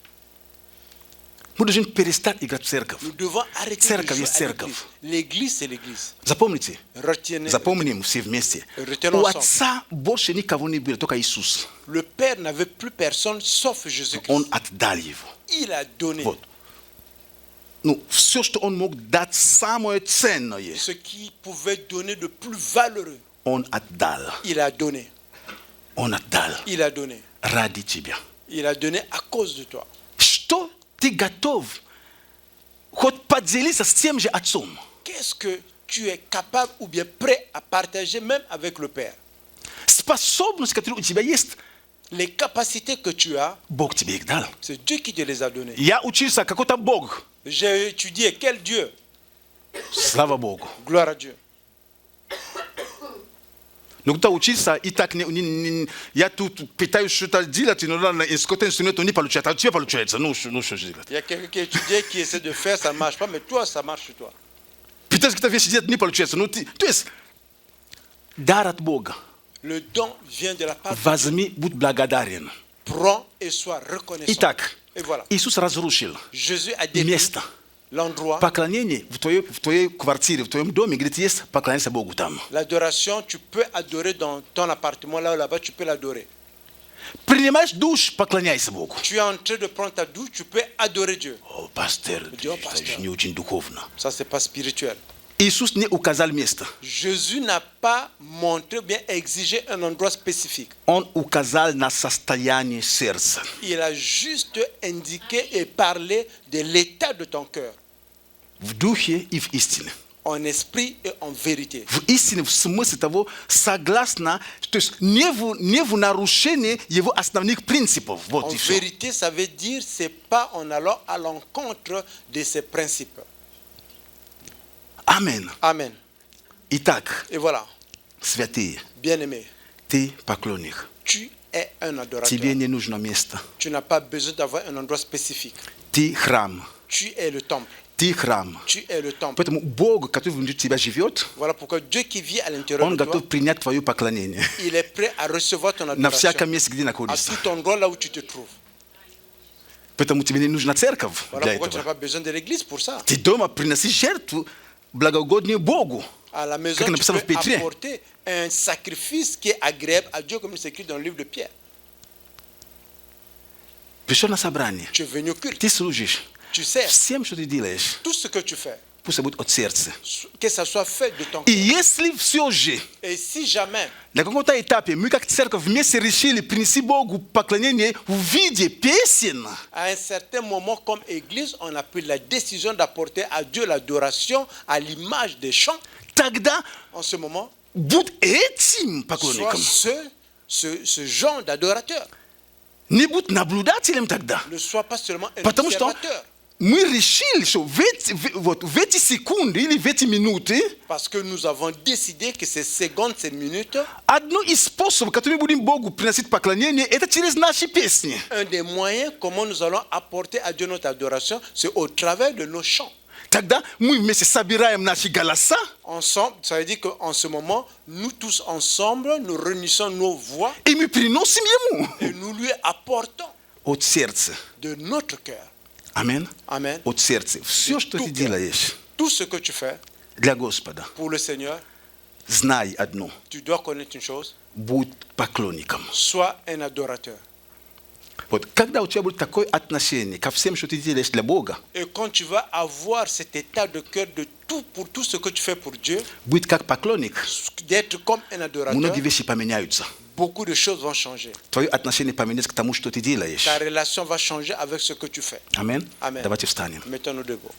Мы должны перестать играть в церковь. Nous devons arrêter de Церковь jouer есть à церковь. l'église. L'église, c'est l'église. Запомните, Retenez. запомним все вместе. Retenons У ensemble. Отца больше никого не было, только Иисус. Le Père n'avait plus personne sauf Jésus-Christ. Он отдал его. Il a donné Вот. Ну, все, что он мог дать, самое ценное, ce qu'il pouvait donner de plus valeureux. он отдал. Il a donné. Он отдал Il a donné. ради тебя. Il a donné à cause de toi. Что ты готов хоть поделиться с тем же Отцом? Qu'est-ce que tu es capable ou bien prêt à partager même avec le Père? Способность, которая у тебя есть, Les capacités que tu as, Бог тебе их дал. c'est Dieu qui te les a données. Я учился, какой-то Бог. J'ai étudié quel Dieu? Слава Богу. Gloire à Dieu. Nukuta uchisa itak ni ya tu pitayo shuta dila tinola na escote instrumento ni palucheta tu palucheta no shojila. Il y a quelqu'un qui étudie qui essaie de faire, ça ne marche pas, mais toi, ça marche sur toi. Pitas que tu vies ni palucheta no tu es darat boga. Le don vient de la part de Dieu. Vazmi but blagadarien. Prends et sois reconnaissant. Itak. Et voilà. Isus razrushil. Jésus a détruit Miesta. l'endroit. Paklanyenye vtoye kvartiri vtoye mdomi ngiti yes paklanyenye bogu tam. L'adoration, tu peux adorer dans ton appartement, là ou là-bas, tu peux l'adorer. Принимаешь душ, поклоняйся Богу. Tu es en train de prendre ta douche, tu peux adorer Dieu. О, пастор, Dieu, pasteur. это не очень духовно. Ça, c'est pas spirituel. Иисус не указал место. Jésus n'a pas montré, bien exigé un endroit spécifique. Он указал на состояние сердца. Il a juste indiqué et parlé de l'état de ton cœur, В духе и в истине. en esprit et en vérité. В истине, в смысле того, согласно, то есть не в нарушении его основных принципов. Вот En и все. vérité, ça veut dire c'est pas en allant à l'encontre de ses principes. Амен. Amen. Итак, Et voilà, святые, bien-aimé, ты поклонник. tu es un adorateur. Тебе не нужно место. Tu n'as pas besoin d'avoir un endroit spécifique. Ты храм. Tu es le temple. Ты храм. Tu es le temple. Поэтому Бог, который внутри тебя живет, Voilà pourquoi Dieu qui vit à l'intérieur Он de toi, готов принять твое поклонение. il est prêt à recevoir ton На adoration всяком месте, где à находишься. tout endroit là où tu te trouves. Поэтому тебе не нужна церковь Voilà для pourquoi tu n'as этого. pas besoin de l'église pour ça. Ты дома приноси жертву, благоугодную Богу. À la maison, Как tu написано в peux Петре. apporter un sacrifice qui est agréable à Dieu, comme c'est écrit dans le livre de Pierre. Пришел на собрание. Tu es venu au culte, Ты служишь. tu sers. Всем, что ты делаешь, Tout ce que tu fais, пусть это будет от сердца. que ça soit fait de ton И cœur. если все же Et si jamais, на каком-то этапе мы как церковь вместе решили принести Богу поклонение в виде песен, à un certain moment, comme église, on a pris la décision d'apporter à Dieu l'adoration à l'image des chants, тогда en ce moment, будь этим soit поклонником. ce genre d'adorateur. Не будь наблюдателем тогда. Ne sois pas seulement un Потому что observateur. мы решили, что в эти секунды или в эти минуты Parce que nous avons décidé que ces secondes, ces minutes, одно из способов, который мы будем Богу приносить поклонение, это через наши песни. un des moyens comment nous allons apporter à Dieu notre adoration, c'est au travers de nos chants. Тогда мы вместе собираем наши голоса, Ensemble, ça veut dire qu'en ce moment, nous tous ensemble, nous réunissons nos voix и мы приносим Ему et nous lui apportons от сердца. de notre cœur. Амин. Amen. От сердца. Все, что ты делаешь Tout ce que tu fais для Господа, pour le Seigneur, знай одно. tu dois connaître une chose, Будь поклонником. sois un adorateur. Вот. Когда у тебя будет такое отношение ко всем, что ты делаешь для Бога, Et quand tu vas avoir cet état de cœur de tout pour tout ce que tu fais pour Dieu, быть как поклонник, d'être comme un adorateur, многие вещи поменяются. beaucoup de choses vont changer. Твое отношение поменяется к тому, что ты делаешь. Ta relation va changer avec ce que tu fais. Амин. Amen. Давайте встанем. Mettons-nous debout.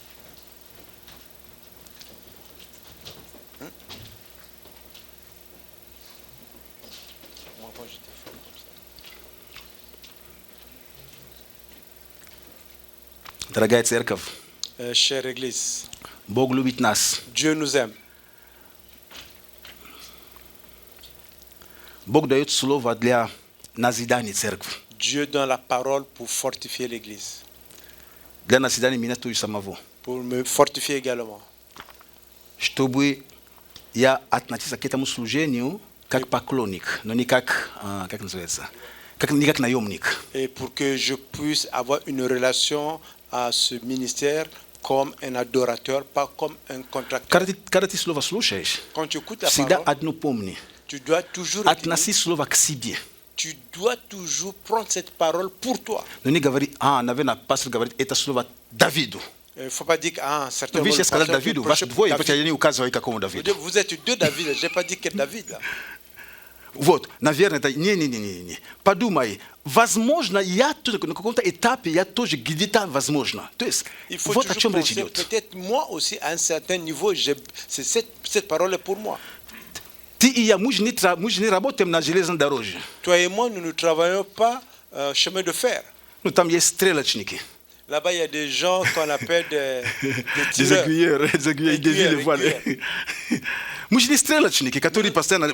Дорогая церковь, Chère Église, Бог любит нас. Dieu nous aime. Бог дает слово для назидания церкви. Dieu donne la parole pour fortifier l'Église, Для назидания меня тоже самого. pour me fortifier également. Чтобы я относился к этому служению как поклонник, но не как, как называется, не как наемник. Et pour que je puisse avoir une relation à ce ministère comme un adorateur, pas comme un contracteur. Когда ты слово слушаешь, Quand tu écoutes la всегда parole, одно помни. tu dois toujours retenir, Относи слово к себе. tu dois toujours prendre cette parole pour toi. Но не говори, наверное, пастор говорит это слово Давиду. Il ne faut pas dire qu'un certain Вы сейчас сказали pasteur Давиду, peut вас prêcher pour двое, David. я не указываю, какому Давиду. Vous êtes deux David, je n'ai pas dit que David. Là. Вот, наверное, это не. Подумай, возможно, я тоже на каком-то этапе, я тоже где-то возможно. То есть, Il faut вот о toujours чем речь penser, идет. peut-être moi aussi, à un certain niveau, cette parole est pour moi. Ты и я, мы же не работаем на железной дороге. Toi et moi, nous ne travaillons pas chemin de fer. Ну, там есть стрелочники. Là-bas, il y a des gens qu'on appelle des Des tireurs. aiguilleurs, des aiguilleurs, des Aiguilleurs, villes, voilà. aiguilleurs. Мы же не стрелочники, которые постоянно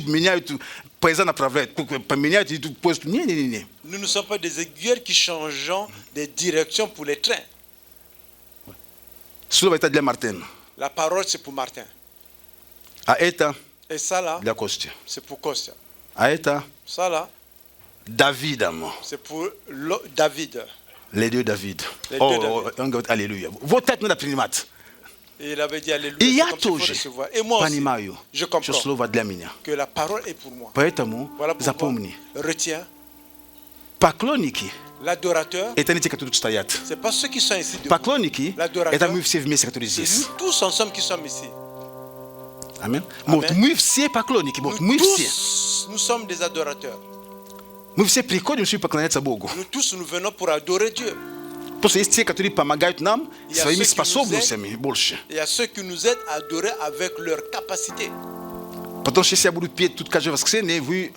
меняют поезда направляют, поменяют и поезд. Не. Nous ne sommes pas des aiguilleurs qui changeons des directions pour les trains. Слово это для Мартина. La parole, c'est pour Martin. А это Et ça, là, для Кости. c'est pour Kostya. А это Ça, là, Давидом. c'est pour David. Les deux David. Les deux David. Он говорит аллилуйя. Вот так надо принимать. Et il avait dit Alléluia. И я C'est comme ça qu'il faut тоже recevoir. Et moi aussi, понимаю, je что comprends слово для меня. que la parole est pour moi. Поэтому Voilà pourquoi, запомни, retiens, поклонники l'adorateur, это не те, которые тут стоят. c'est pas ceux qui sont ici debout. Поклонники L'adorateur, это мы все вместе, которые c'est здесь. nous tous ensemble qui sommes ici. Аминь. Вот мы все поклонники, вот мы все. Tous, nous sommes des adorateurs. Мы все приходим, чтобы поклоняться Богу. Nous tous, nous venons pour adorer Dieu. Просто есть те, которые помогают нам Я своими все, способностями больше. Il y a ceux qui nous aident à adorer avec leur capacité. Потому что если я буду петь тут каждое воскресенье, вы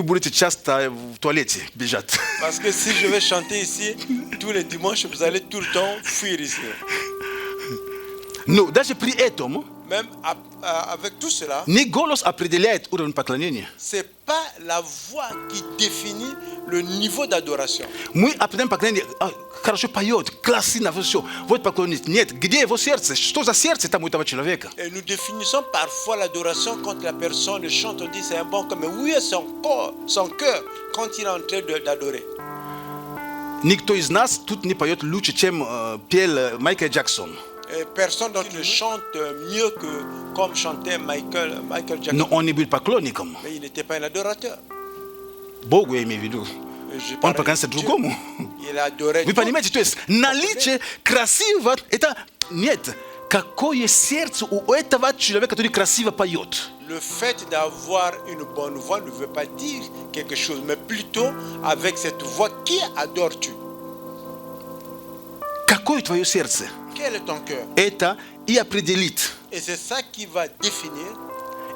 будете часто в туалете бежать. Parce que si je vais chanter ici tous les dimanches, vous allez tout le temps fuir ici. Но даже при этом Même avec tout cela, не голос определяет уровень поклонения. c'est pas la voix qui définit le niveau d'adoration. Мы определяем поклонение, хорошо поет, классно, все. Вот поклонник. Нет, где его сердце? Что за сердце там у этого человека? Et nous définissons parfois l'adoration quand la personne chante, on dit c'est un bon cœur, mais où est son corps, son cœur, quand il est en train d'adorer? Никто из нас тут не поет лучше, чем пел Майкл Джексон. Et personne d'autre ne chante mieux que comme chantait Michael Jackson. Но он не был поклонником. Mais il n'était pas un adorateur. Богу я имею в виду. Je Он parle поклонялся de Dieu. другому. Il adorait Вы Dieu. понимаете, то есть наличие красивого, это нет. Какое сердце у этого человека, который красиво поет? Le fait d'avoir une bonne voix ne veut pas dire quelque chose, mais plutôt avec cette voix, qui adores-tu? Какое твое сердце? Quel est ton cœur? Это и определит. Et c'est ça qui va définir.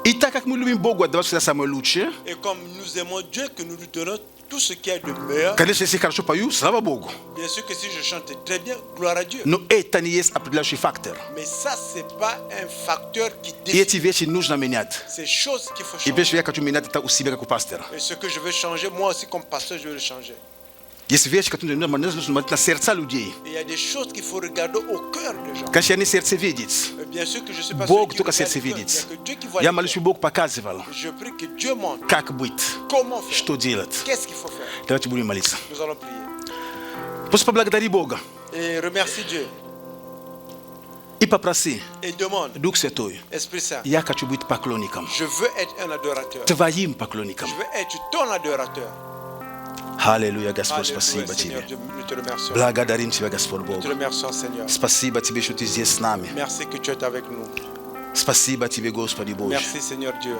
И так как мы любим Богу отдавать всегда самое лучшее, Et comme nous aimons Dieu, que nous lui donnons tout ce qu'il y a de meilleur. конечно, если хорошо пою, слава Богу. Bien sûr que si je chante très bien, gloire à Dieu. Но это не есть определяющий фактор. Mais ça, c'est pas un facteur qui И définit. эти вещи нужно менять. C'est choses qu'il faut И changer. вещи я хочу менять это у себя как у пастора. Et ce que je veux changer, moi aussi comme pasteur, je veux le changer. Есть вещи, которые нужно смотреть на сердца людей. Et il y a des choses qu'il faut regarder au cœur des gens. Конечно, я не сердце видеть. Et bien sûr que je ne suis pas Бог celui qui только regarde сердце le cœur. Il видит. y a que Dieu qui voit Я le молюсь, cœur. чтобы Бог показывал, Je prie que Dieu montre как быть, comment faire. что делать. Qu'est-ce qu'il faut faire? Давайте будем молиться. Nous allons prier. Просто поблагодари Бога Et remercie Dieu. и попроси, Et demande, Дух Святой, Esprit Saint, я хочу быть поклонником, je veux être un adorateur. твоим поклонником. Je veux être ton adorateur. Аллилуйя, Господь, Alléluia, спасибо Seigneur Тебе. Dieu, nous te remercions. Благодарим Тебя, Господь Nous Бог. te remercions, Seigneur. Спасибо Тебе, что Ты здесь с нами. Merci que tu es avec nous. Спасибо Тебе, Господи Боже. Merci, Seigneur Dieu.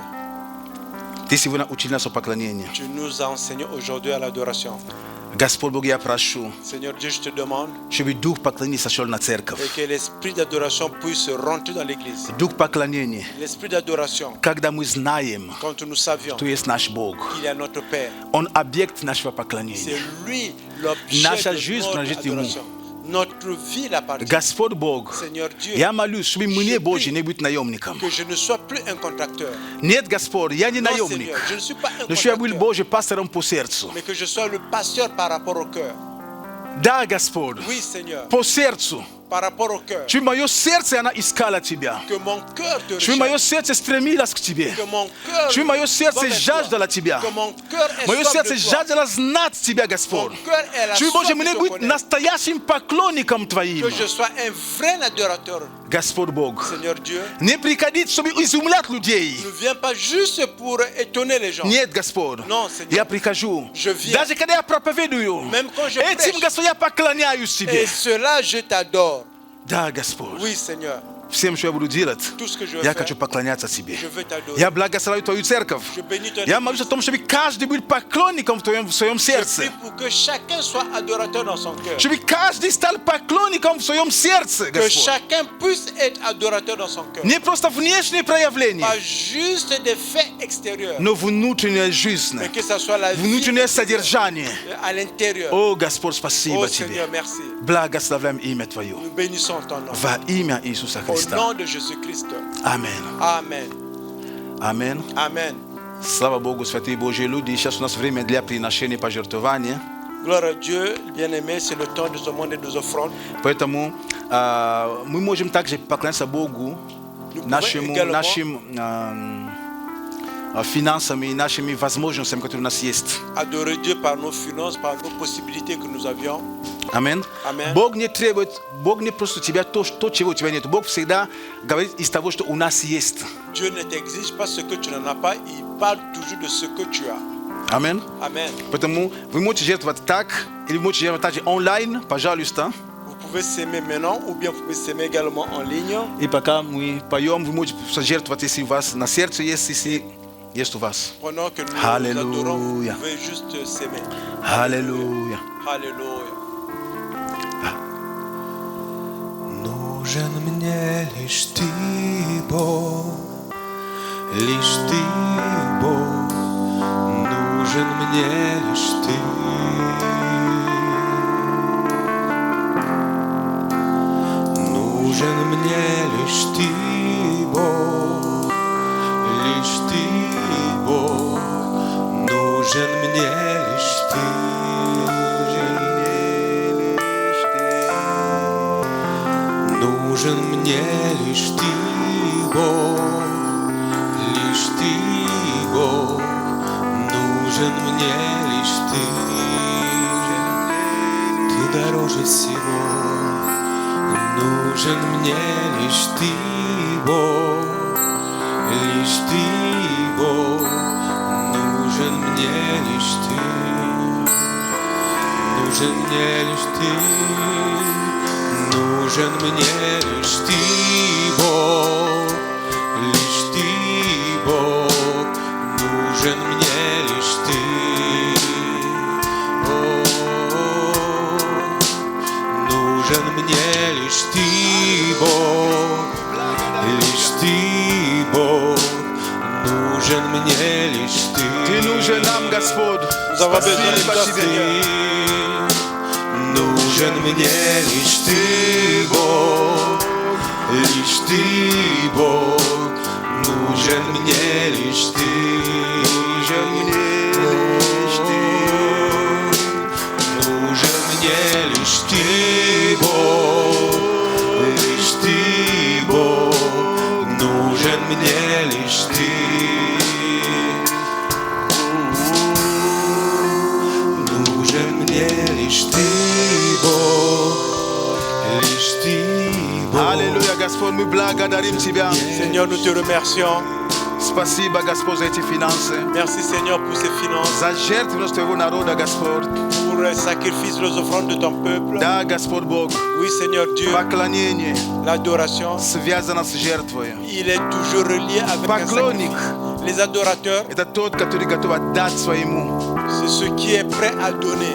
Ты сегодня учил нас о поклонении. Tu nous as enseigné aujourd'hui à l'adoration. Господь Бог, я прошу, Seigneur Dieu, je te demande чтобы Дух поклонения сошел на церковь. et que l'esprit d'adoration puisse rentrer dans l'église. Дух поклонения, L'esprit d'adoration, когда мы знаем, quand nous savions что есть наш Бог. qu'il est notre Père, Он объект нашего c'est поклонения. lui l'objet Наша de жизнь notre принадлежит Ему. adoration. Notre vie l'appartient. Господь Бог, Seigneur Dieu, я молюсь, чтобы мне, Je Боже, prie не быть наемником. que je ne sois plus un contracteur. Нет, Господь, я не Non, наемник. Seigneur, je ne suis pas un Но что я был, contracteur, Боже, пастором по сердцу. mais que je sois le pasteur par rapport au cœur. Да, Господь, Oui, Seigneur, по сердцу. par rapport au cœur. Чтобы мое сердце, она искала Тебя. Que mon cœur te Чтобы мое recherche. сердце стремилось к Тебе. Que mon cœur Чтобы мое va сердце vers toi. жаждало Тебя. Que mon cœur est Мое soif сердце de toi. жаждало знать Тебя, Mon Господь. cœur est la Чтобы, soif Боже, de мне te быть connaître. настоящим поклонником Твоим. Que je sois un vrai adorateur. Господь Бог, Seigneur Dieu, не приходить, чтобы изумлять людей. ne viens pas juste pour étonner les gens. Нет, Господь, Non, Seigneur. я прихожу. Je viens. Даже когда я проповедую, Même quand je этим, prêche. Господь, я поклоняюсь Тебе. Et cela, je t'adore. Да, Господь, Oui, Seigneur. всем, что я буду делать, Tout ce que je veux я faire, хочу поклоняться Тебе. je veux t'adorer. Я благословляю Твою церковь. Je bénis ton Я église. молюсь о том, чтобы каждый был поклонником в своем Je сердце. prie pour que chacun soit adorateur dans son cœur. Чтобы каждый стал поклонником в своем сердце, Que Господь. chacun puisse être adorateur dans son cœur. Не просто внешние проявления, Pas juste des faits extérieurs, но внутренняя жизнь, mais que ça soit la vie внутреннее содержание. à l'intérieur. О, Господь, спасибо Oh Тебе. Seigneur, merci. Благословляем имя Твое. Nous bénissons ton nom. Во имя Иисуса Au Христа. Христа. nom de Jésus-Christ. Amen. Amen. Amen. Amen. Слава Богу, святые Божьи люди. Сейчас у нас время для приношения пожертвования. Gloire à Dieu, bien-aimé, c'est le temps de ce monde et des offrandes. Поэтому мы можем также поклоняться Богу нашим финансами, нашими возможностями, которые у нас есть. Adorer Dieu par nos finances, par nos possibilités que nous avions. Аминь. Amen. Бог не требует, Бог не просто тебя то, чего у тебя нет. Бог всегда говорит из того, что у нас есть. Dieu ne t'exige pas ce que tu n'en as pas, il parle toujours de ce que tu as. Аминь. Amen. Поэтому вы можете жертвовать так, или вы можете жертвовать также онлайн, пожалуйста. Vous pouvez s'aimer maintenant ou bien vous pouvez s'aimer également en ligne. И пока мы поем, вы можете жертвовать, если у вас на сердце есть, если есть у вас. Pendant que nous Alléluia. adorons, vous pouvez juste s'aimer. Аллилуйя. Alléluia. Нужен мне лишь ты, Бог, лишь ты, Бог, нужен мне лишь ты. Нужен мне лишь ты, Бог, лишь ты, Бог, нужен мне лишь ты. Нужен мне лишь ты, Бог, лишь ты, Бог, нужен мне лишь ты. Ты дороже всего, нужен мне лишь ты, Бог, лишь ты, Бог, нужен мне лишь ты. Нужен мне лишь ты. Нужен мне лишь ты, Бог, лишь ты, Бог, нужен мне лишь ты. Нужен мне лишь ты, Бог, лишь ты, Бог, нужен мне лишь ты. Ты нужен нам, Господь. Nous avons besoin de toi, Спасибо Seigneur. тебе. Нужен мне лишь ты, Бог, лишь ты, Бог, нужен мне лишь ты. Нужен мне лишь ты. Нужен мне лишь ты, Бог, лишь ты, Бог, нужен мне лишь ты. Нужен мне лишь ты, Бог, лишь ты, Бог. Аллилуйя, Господь, мы благодарим Тебя. Seigneur, nous te remercions. Спасибо, Господь, за эти финансы. Merci Seigneur pour ces finances, За жертву твоего народа, Господь. pour le sacrifice, les offrandes de ton peuple. Да, Господь Бог. Oui Seigneur Dieu, Поклонение l'adoration, связано с жертвой. il est toujours relié avec un Поклонник sacrifice. Les adorateurs, – это тот, который готов отдать своему. c'est ceux qui est prêt à donner.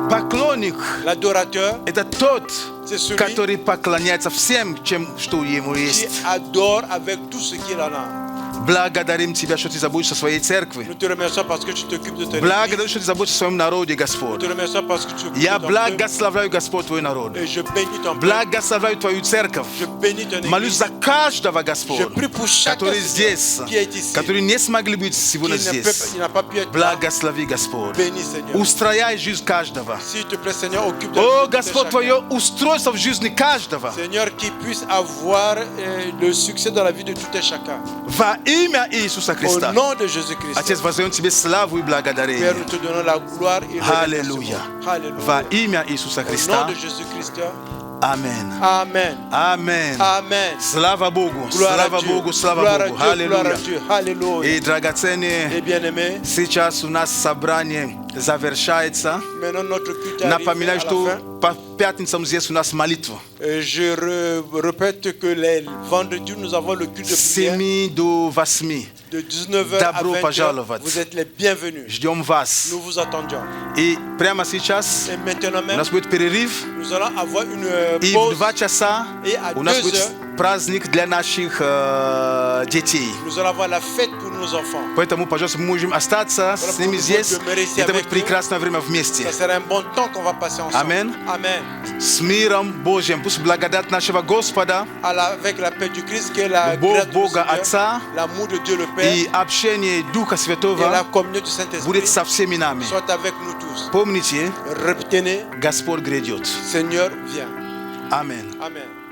Поклонник L'adorateur, – это тот, c'est celui который поклоняется всем, что ему qui есть. adore avec tout ce qu'il en a. Благодарим Тебя, что Ты заботишься о своей церкви. Nous te remercions parce que tu t'occupes de ton Благодарим, église. что Ты заботишься о своем народе, Nous Господь. te remercions parce que tu t'occupes Я de ton peuple. благословляю, Господь, Твой народ. Et je bénis ton peuple. Благословляю Твою церковь. Je bénis ton Молюсь église. за каждого, Je Господь, prie pour chacun который здесь, qui est ici, который не смогли быть сегодня здесь. qui n'a pas pu être là. Благослови, Господь. Bénis Seigneur. Устрояй жизнь каждого. S'il te plaît Seigneur, occupe de О, la vie de Господь, chacun. Твое устройство в жизни каждого. Seigneur, qui puisse avoir le succès dans la vie de tout et chacun. Во имя Иисуса Au Христа. nom de Jésus-Christ. Отец, воздаем Тебе славу и Père, благодарение. nous te donnons la gloire et le Аллилуйя. remerciement. Во Alléluia. имя Иисуса Au nom Христа. de Jésus-Christ. Амен. Amen. Амен. Amen. Слава Богу. Gloire à Слава Dieu. Богу. Слава Gloire à Богу. Dieu. Gloire à Аллилуйя. Dieu. Alléluia. И, Et драгоценные, bien-aimés, сейчас у нас собрание завершается. maintenant notre culte arrive Напоминаю, à la что fin. по пятницам здесь у нас молитва. Je répète que les vendredis, nous avons le culte de С prière 7 до 8. de 19h à Добро 20h. пожаловать. Vous êtes les bienvenus. Ждем вас. Nous vous attendions. И прямо сейчас Et maintenant у même, нас будет перерыв. nous allons avoir une И в pause. 2 часа Et à у нас 2 будет heures, праздник для наших детей. nous allons avoir la fête pour nos nos enfants. Поэтому, пожалуйста, мы можем остаться с ними здесь. Это будет прекрасное время вместе. Ça sera un bon temps qu'on va passer ensemble. Amen. Amen. С миром Божьим. Пусть благодать нашего Господа, Avec la paix du Christ, que la любовь grâce de Бога Seigneur, Отца l'amour de Dieu le Père и общение Духа et la Святого communion du Saint-Esprit будет со всеми нами. soit avec nous tous. Помните, Retenez, Господь грядет. Seigneur, viens. Аминь. Amen.